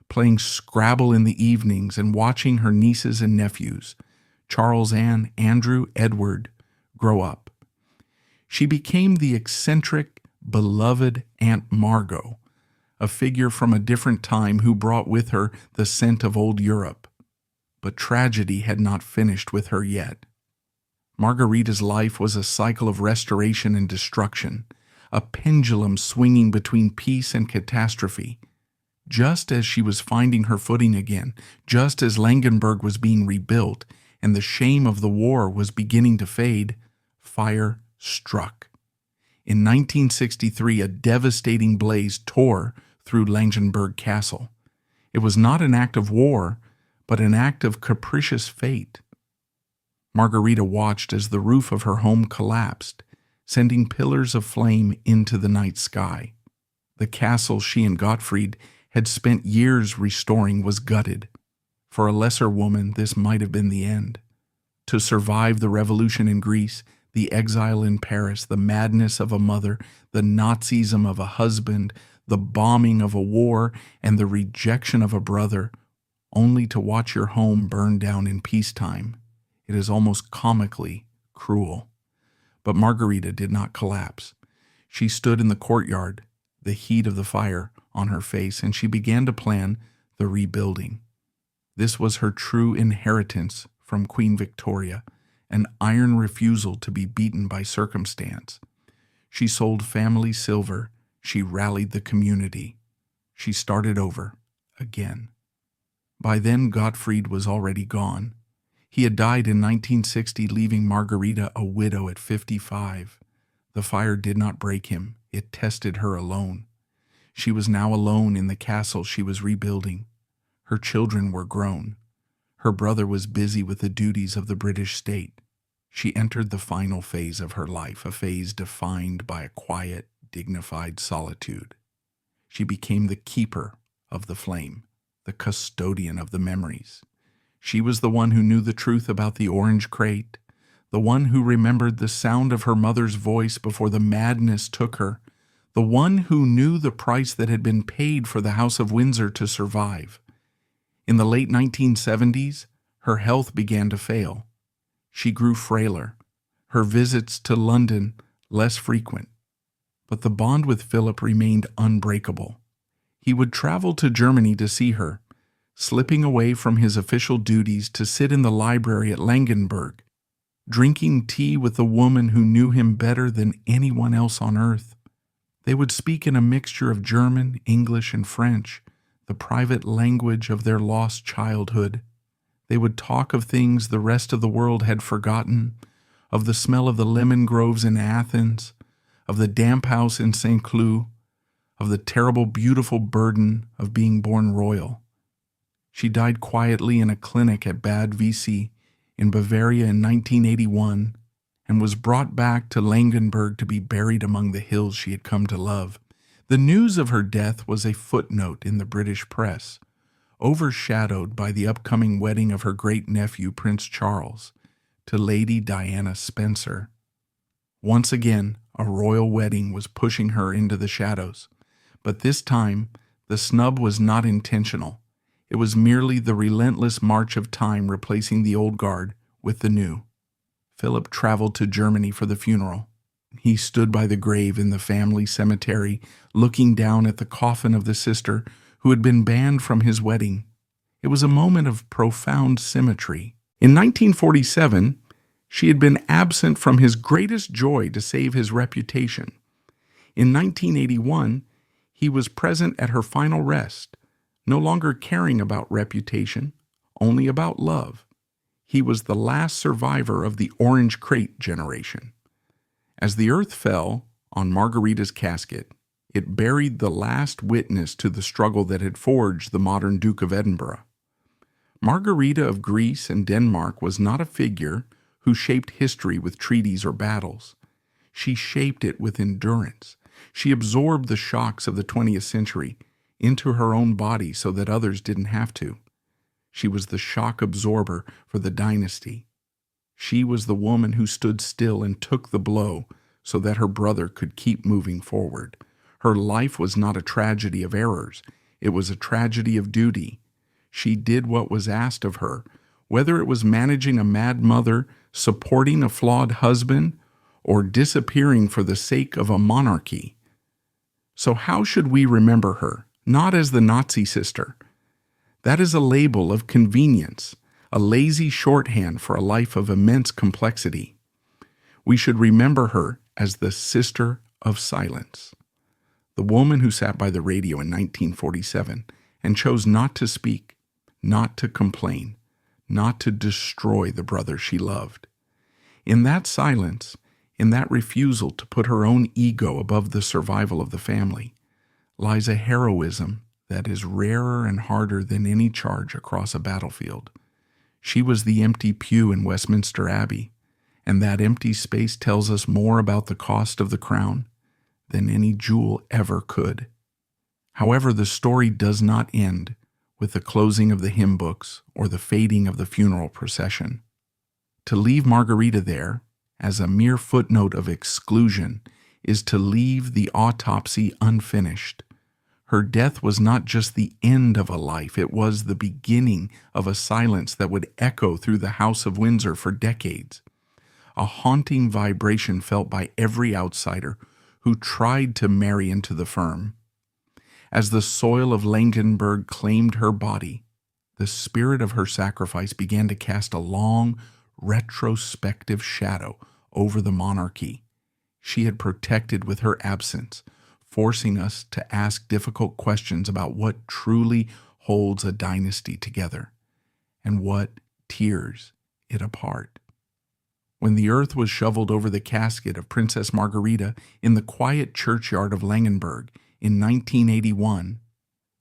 playing Scrabble in the evenings and watching her nieces and nephews, Charles, Anne, Andrew, Edward, grow up. She became the eccentric, beloved Aunt Margot, a figure from a different time who brought with her the scent of old Europe. But tragedy had not finished with her yet. Margarita's life was a cycle of restoration and destruction, a pendulum swinging between peace and catastrophe. Just as she was finding her footing again, just as Langenberg was being rebuilt and the shame of the war was beginning to fade, fire struck. In 1963, a devastating blaze tore through Langenberg Castle. It was not an act of war, but an act of capricious fate. Margarita watched as the roof of her home collapsed, sending pillars of flame into the night sky. The castle she and Gottfried had spent years restoring was gutted. For a lesser woman, this might have been the end. To survive the revolution in Greece, the exile in Paris, the madness of a mother, the Nazism of a husband, the bombing of a war, and the rejection of a brother, only to watch your home burn down in peacetime. It is almost comically cruel. But Margarita did not collapse. She stood in the courtyard, the heat of the fire on her face, and she began to plan the rebuilding. This was her true inheritance from Queen Victoria, an iron refusal to be beaten by circumstance. She sold family silver. She rallied the community. She started over again. By then, Gottfried was already gone. He had died in 1960, leaving Margarita a widow at 55. The fire did not break him. It tested her alone. She was now alone in the castle she was rebuilding. Her children were grown. Her brother was busy with the duties of the British state. She entered the final phase of her life, a phase defined by a quiet, dignified solitude. She became the keeper of the flame, the custodian of the memories. She was the one who knew the truth about the orange crate, the one who remembered the sound of her mother's voice before the madness took her, the one who knew the price that had been paid for the House of Windsor to survive. In the late 1970s, her health began to fail. She grew frailer, her visits to London less frequent. But the bond with Philip remained unbreakable. He would travel to Germany to see her, slipping away from his official duties to sit in the library at Langenberg, drinking tea with the woman who knew him better than anyone else on earth. They would speak in a mixture of German, English, and French, the private language of their lost childhood. They would talk of things the rest of the world had forgotten, of the smell of the lemon groves in Athens, of the damp house in St. Cloud, of the terrible, beautiful burden of being born royal. She died quietly in a clinic at Bad Wiessee in Bavaria in 1981 and was brought back to Langenberg to be buried among the hills she had come to love. The news of her death was a footnote in the British press, overshadowed by the upcoming wedding of her great-nephew Prince Charles to Lady Diana Spencer. Once again, a royal wedding was pushing her into the shadows, but this time the snub was not intentional. It was merely the relentless march of time replacing the old guard with the new. Philip traveled to Germany for the funeral. He stood by the grave in the family cemetery, looking down at the coffin of the sister who had been banned from his wedding. It was a moment of profound symmetry. In 1947, she had been absent from his greatest joy to save his reputation. In 1981, he was present at her final rest, no longer caring about reputation, only about love. He was the last survivor of the orange crate generation. As the earth fell on Margarita's casket, it buried the last witness to the struggle that had forged the modern Duke of Edinburgh. Margarita of Greece and Denmark was not a figure who shaped history with treaties or battles. She shaped it with endurance. She absorbed the shocks of the 20th century into her own body so that others didn't have to. She was the shock absorber for the dynasty. She was the woman who stood still and took the blow so that her brother could keep moving forward. Her life was not a tragedy of errors. It was a tragedy of duty. She did what was asked of her, whether it was managing a mad mother, supporting a flawed husband, or disappearing for the sake of a monarchy. So how should we remember her? Not as the Nazi sister. That is a label of convenience, a lazy shorthand for a life of immense complexity. We should remember her as the sister of silence, the woman who sat by the radio in 1947 and chose not to speak, not to complain, not to destroy the brother she loved. In that silence, in that refusal to put her own ego above the survival of the family, lies a heroism that is rarer and harder than any charge across a battlefield. She was the empty pew in Westminster Abbey, and that empty space tells us more about the cost of the crown than any jewel ever could. However, the story does not end with the closing of the hymn books or the fading of the funeral procession. To leave Margarita there, as a mere footnote of exclusion, is to leave the autopsy unfinished. Her death was not just the end of a life, it was the beginning of a silence that would echo through the House of Windsor for decades. A haunting vibration felt by every outsider who tried to marry into the firm. As the soil of Langenberg claimed her body, the spirit of her sacrifice began to cast a long, retrospective shadow over the monarchy she had protected with her absence, forcing us to ask difficult questions about what truly holds a dynasty together and what tears it apart. when the earth was shoveled over the casket of Princess Margarita in the quiet churchyard of Langenberg in 1981,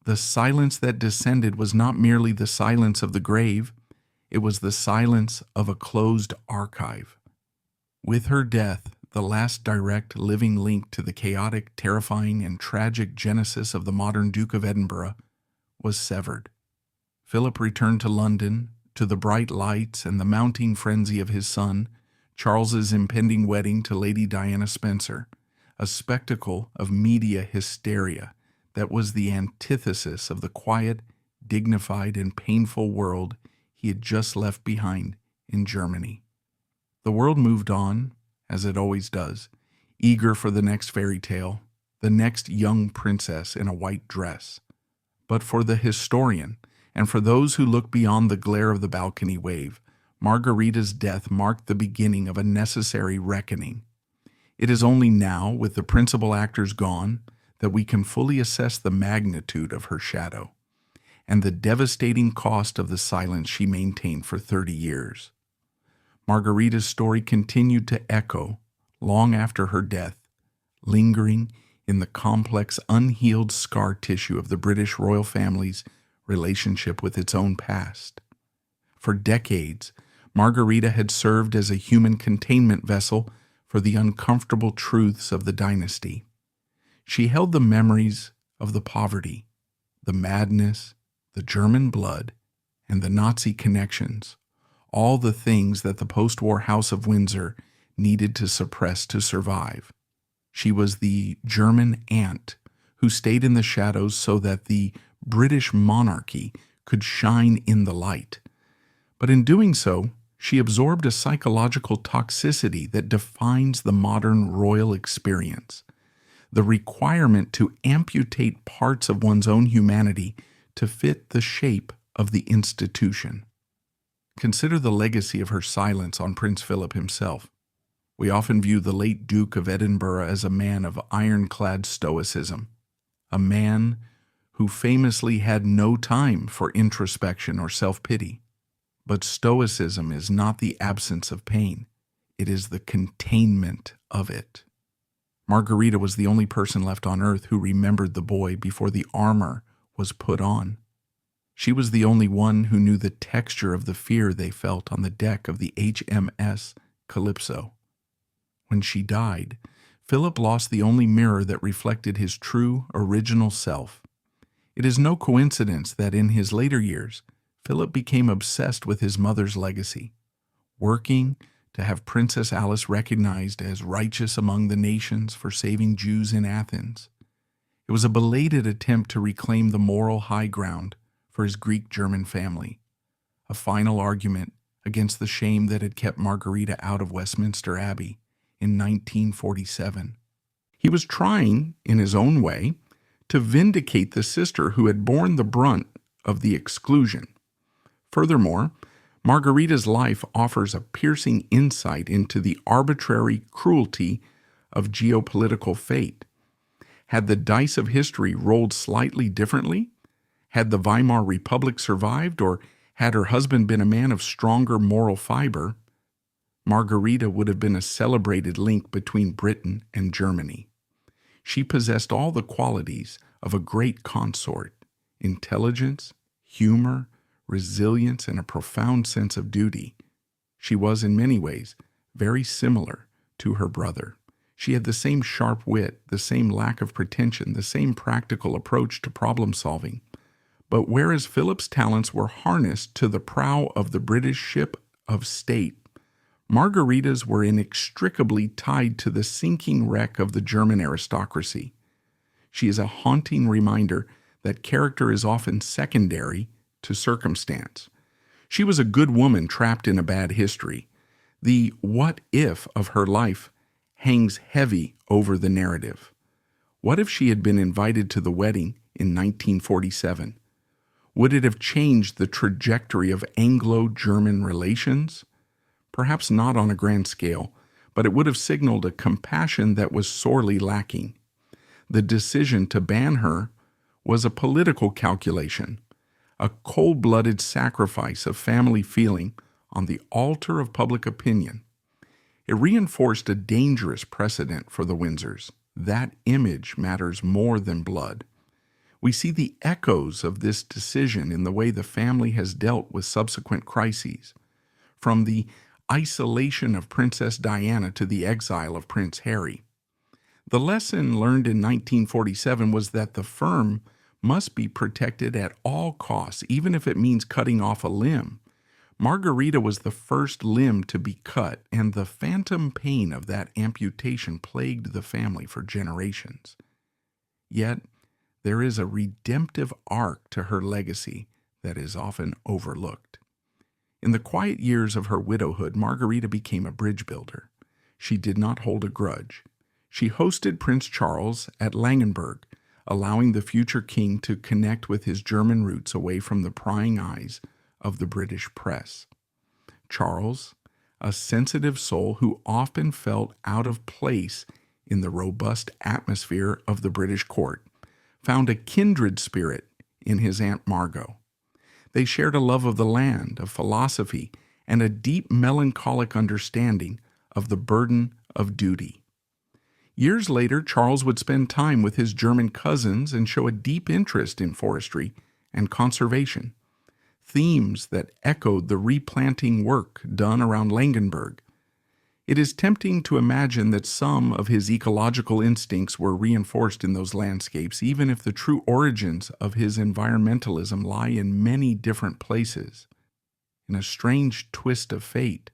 the silence that descended was not merely the silence of the grave, it was the silence of a closed archive. With her death, the last direct living link to the chaotic, terrifying, and tragic genesis of the modern Duke of Edinburgh was severed. Philip returned to London, to the bright lights and the mounting frenzy of his son, Charles's impending wedding to Lady Diana Spencer, a spectacle of media hysteria that was the antithesis of the quiet, dignified, and painful world he had just left behind in Germany. The world moved on, as it always does, eager for the next fairy tale, the next young princess in a white dress. But for the historian, and for those who look beyond the glare of the balcony wave, Margarita's death marked the beginning of a necessary reckoning. It is only now, with the principal actors gone, that we can fully assess the magnitude of her shadow and the devastating cost of the silence she maintained for 30 years. Margarita's story continued to echo long after her death, lingering in the complex, unhealed scar tissue of the British royal family's relationship with its own past. For decades, Margarita had served as a human containment vessel for the uncomfortable truths of the dynasty. She held the memories of the poverty, the madness, the German blood, and the Nazi connections, all the things that the post-war House of Windsor needed to suppress to survive. She was the German aunt who stayed in the shadows so that the British monarchy could shine in the light. But in doing so, she absorbed a psychological toxicity that defines the modern royal experience, the requirement to amputate parts of one's own humanity to fit the shape of the institution. Consider the legacy of her silence on Prince Philip himself. We often view the late Duke of Edinburgh as a man of ironclad stoicism, a man who famously had no time for introspection or self-pity. But stoicism is not the absence of pain, it is the containment of it. Margarita was the only person left on earth who remembered the boy before the armor was put on. She was the only one who knew the texture of the fear they felt on the deck of the HMS Calypso. When she died, Philip lost the only mirror that reflected his true, original self. It is no coincidence that in his later years, Philip became obsessed with his mother's legacy, working to have Princess Alice recognized as righteous among the nations for saving Jews in Athens. It was a belated attempt to reclaim the moral high ground for his Greek-German family, a final argument against the shame that had kept Margarita out of Westminster Abbey in 1947. He was trying, in his own way, to vindicate the sister who had borne the brunt of the exclusion. Furthermore, Margarita's life offers a piercing insight into the arbitrary cruelty of geopolitical fate. Had the dice of history rolled slightly differently? Had the Weimar Republic survived, or had her husband been a man of stronger moral fiber, Margarita would have been a celebrated link between Britain and Germany. She possessed all the qualities of a great consort: intelligence, humor, resilience, and a profound sense of duty. She was, in many ways, very similar to her brother. She had the same sharp wit, the same lack of pretension, the same practical approach to problem-solving. But whereas Philip's talents were harnessed to the prow of the British ship of state, Margarita's were inextricably tied to the sinking wreck of the German aristocracy. She is a haunting reminder that character is often secondary to circumstance. She was a good woman trapped in a bad history. The what if of her life hangs heavy over the narrative. What if she had been invited to the wedding in 1947? Would it have changed the trajectory of Anglo-German relations? Perhaps not on a grand scale, but it would have signaled a compassion that was sorely lacking. The decision to ban her was a political calculation, a cold-blooded sacrifice of family feeling on the altar of public opinion. It reinforced a dangerous precedent for the Windsors. That image matters more than blood. We see the echoes of this decision in the way the family has dealt with subsequent crises, from the isolation of Princess Diana to the exile of Prince Harry. The lesson learned in 1947 was that the firm must be protected at all costs, even if it means cutting off a limb. Margarita was the first limb to be cut, and the phantom pain of that amputation plagued the family for generations. Yet, there is a redemptive arc to her legacy that is often overlooked. In the quiet years of her widowhood, Margarita became a bridge builder. She did not hold a grudge. She hosted Prince Charles at Langenberg, allowing the future king to connect with his German roots away from the prying eyes of the British press. Charles, a sensitive soul who often felt out of place in the robust atmosphere of the British court, found a kindred spirit in his Aunt Margot. They shared a love of the land, of philosophy, and a deep melancholic understanding of the burden of duty. Years later, Charles would spend time with his German cousins and show a deep interest in forestry and conservation, themes that echoed the replanting work done around Langenberg. It is tempting to imagine that some of his ecological instincts were reinforced in those landscapes, even if the true origins of his environmentalism lie in many different places. In a strange twist of fate,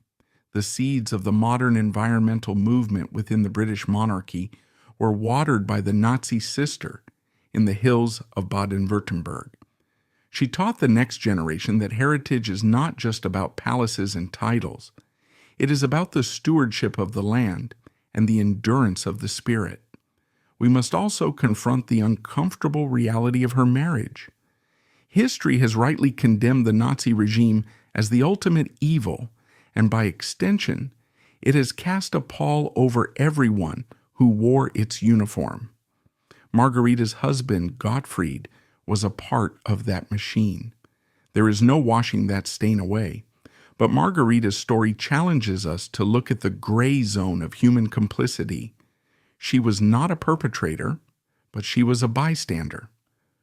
the seeds of the modern environmental movement within the British monarchy were watered by the Nazi sister in the hills of Baden-Württemberg. She taught the next generation that heritage is not just about palaces and titles. It is about the stewardship of the land and the endurance of the spirit. We must also confront the uncomfortable reality of her marriage. History has rightly condemned the Nazi regime as the ultimate evil, and by extension, it has cast a pall over everyone who wore its uniform. Margarita's husband, Gottfried, was a part of that machine. There is no washing that stain away. But Margarita's story challenges us to look at the gray zone of human complicity. She was not a perpetrator, but she was a bystander.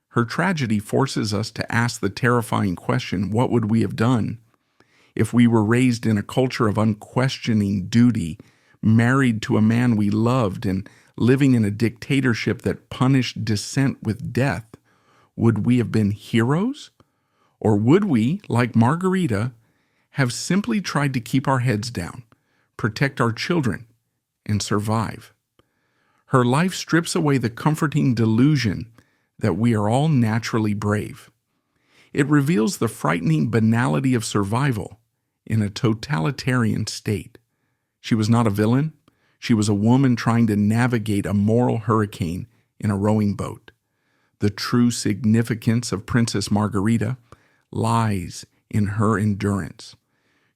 Her tragedy forces us to ask the terrifying question, what would we have done if we were raised in a culture of unquestioning duty, married to a man we loved, and living in a dictatorship that punished dissent with death? Would we have been heroes? Or would we, like Margarita, have simply tried to keep our heads down, protect our children, and survive? Her life strips away the comforting delusion that we are all naturally brave. It reveals the frightening banality of survival in a totalitarian state. She was not a villain. She was a woman trying to navigate a moral hurricane in a rowing boat. The true significance of Princess Margarita lies in her endurance.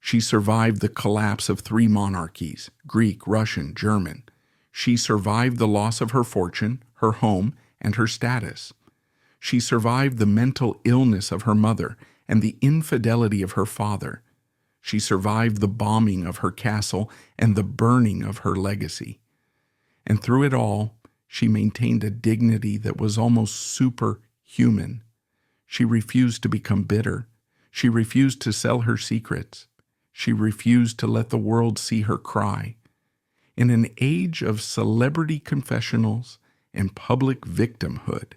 She survived the collapse of 3 monarchies, Greek, Russian, German. She survived the loss of her fortune, her home, and her status. She survived the mental illness of her mother and the infidelity of her father. She survived the bombing of her castle and the burning of her legacy. And through it all, she maintained a dignity that was almost superhuman. She refused to become bitter. She refused to sell her secrets. She refused to let the world see her cry. In an age of celebrity confessionals and public victimhood,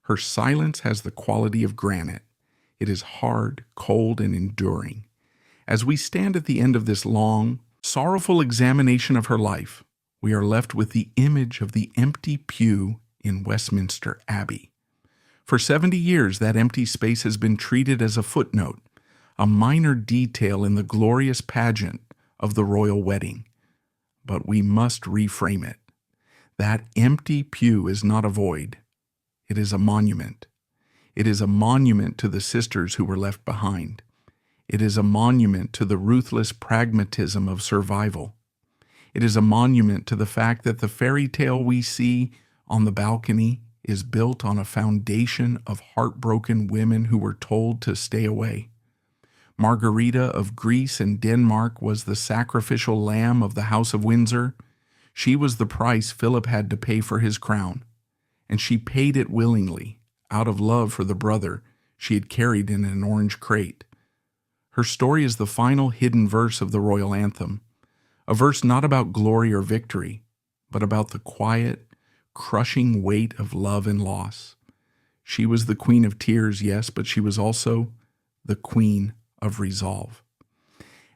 her silence has the quality of granite. It is hard, cold, and enduring. As we stand at the end of this long, sorrowful examination of her life, we are left with the image of the empty pew in Westminster Abbey. For 70 years, that empty space has been treated as a footnote, a minor detail in the glorious pageant of the royal wedding. But we must reframe it. That empty pew is not a void. It is a monument. It is a monument to the sisters who were left behind. It is a monument to the ruthless pragmatism of survival. It is a monument to the fact that the fairy tale we see on the balcony is built on a foundation of heartbroken women who were told to stay away. Margarita of Greece and Denmark was the sacrificial lamb of the House of Windsor. She was the price Philip had to pay for his crown, and she paid it willingly, out of love for the brother she had carried in an orange crate. Her story is the final hidden verse of the royal anthem, a verse not about glory or victory, but about the quiet, crushing weight of love and loss. She was the queen of tears, yes, but she was also the queen of resolve.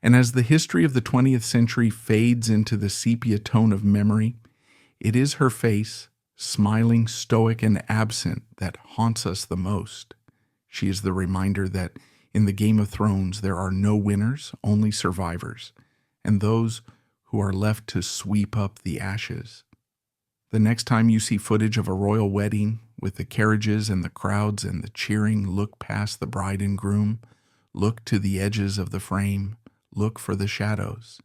And as the history of the 20th century fades into the sepia tone of memory, it is her face, smiling, stoic, and absent, that haunts us the most. She is the reminder that in the Game of Thrones there are no winners, only survivors, and those who are left to sweep up the ashes. The next time you see footage of a royal wedding, with the carriages and the crowds and the cheering, look past the bride and groom, look to the edges of the frame, look for the shadows.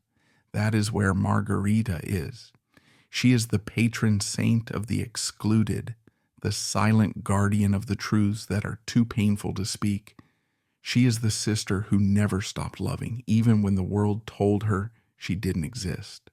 That is where Margarita is. She is the patron saint of the excluded, the silent guardian of the truths that are too painful to speak. She is the sister who never stopped loving, even when the world told her she didn't exist.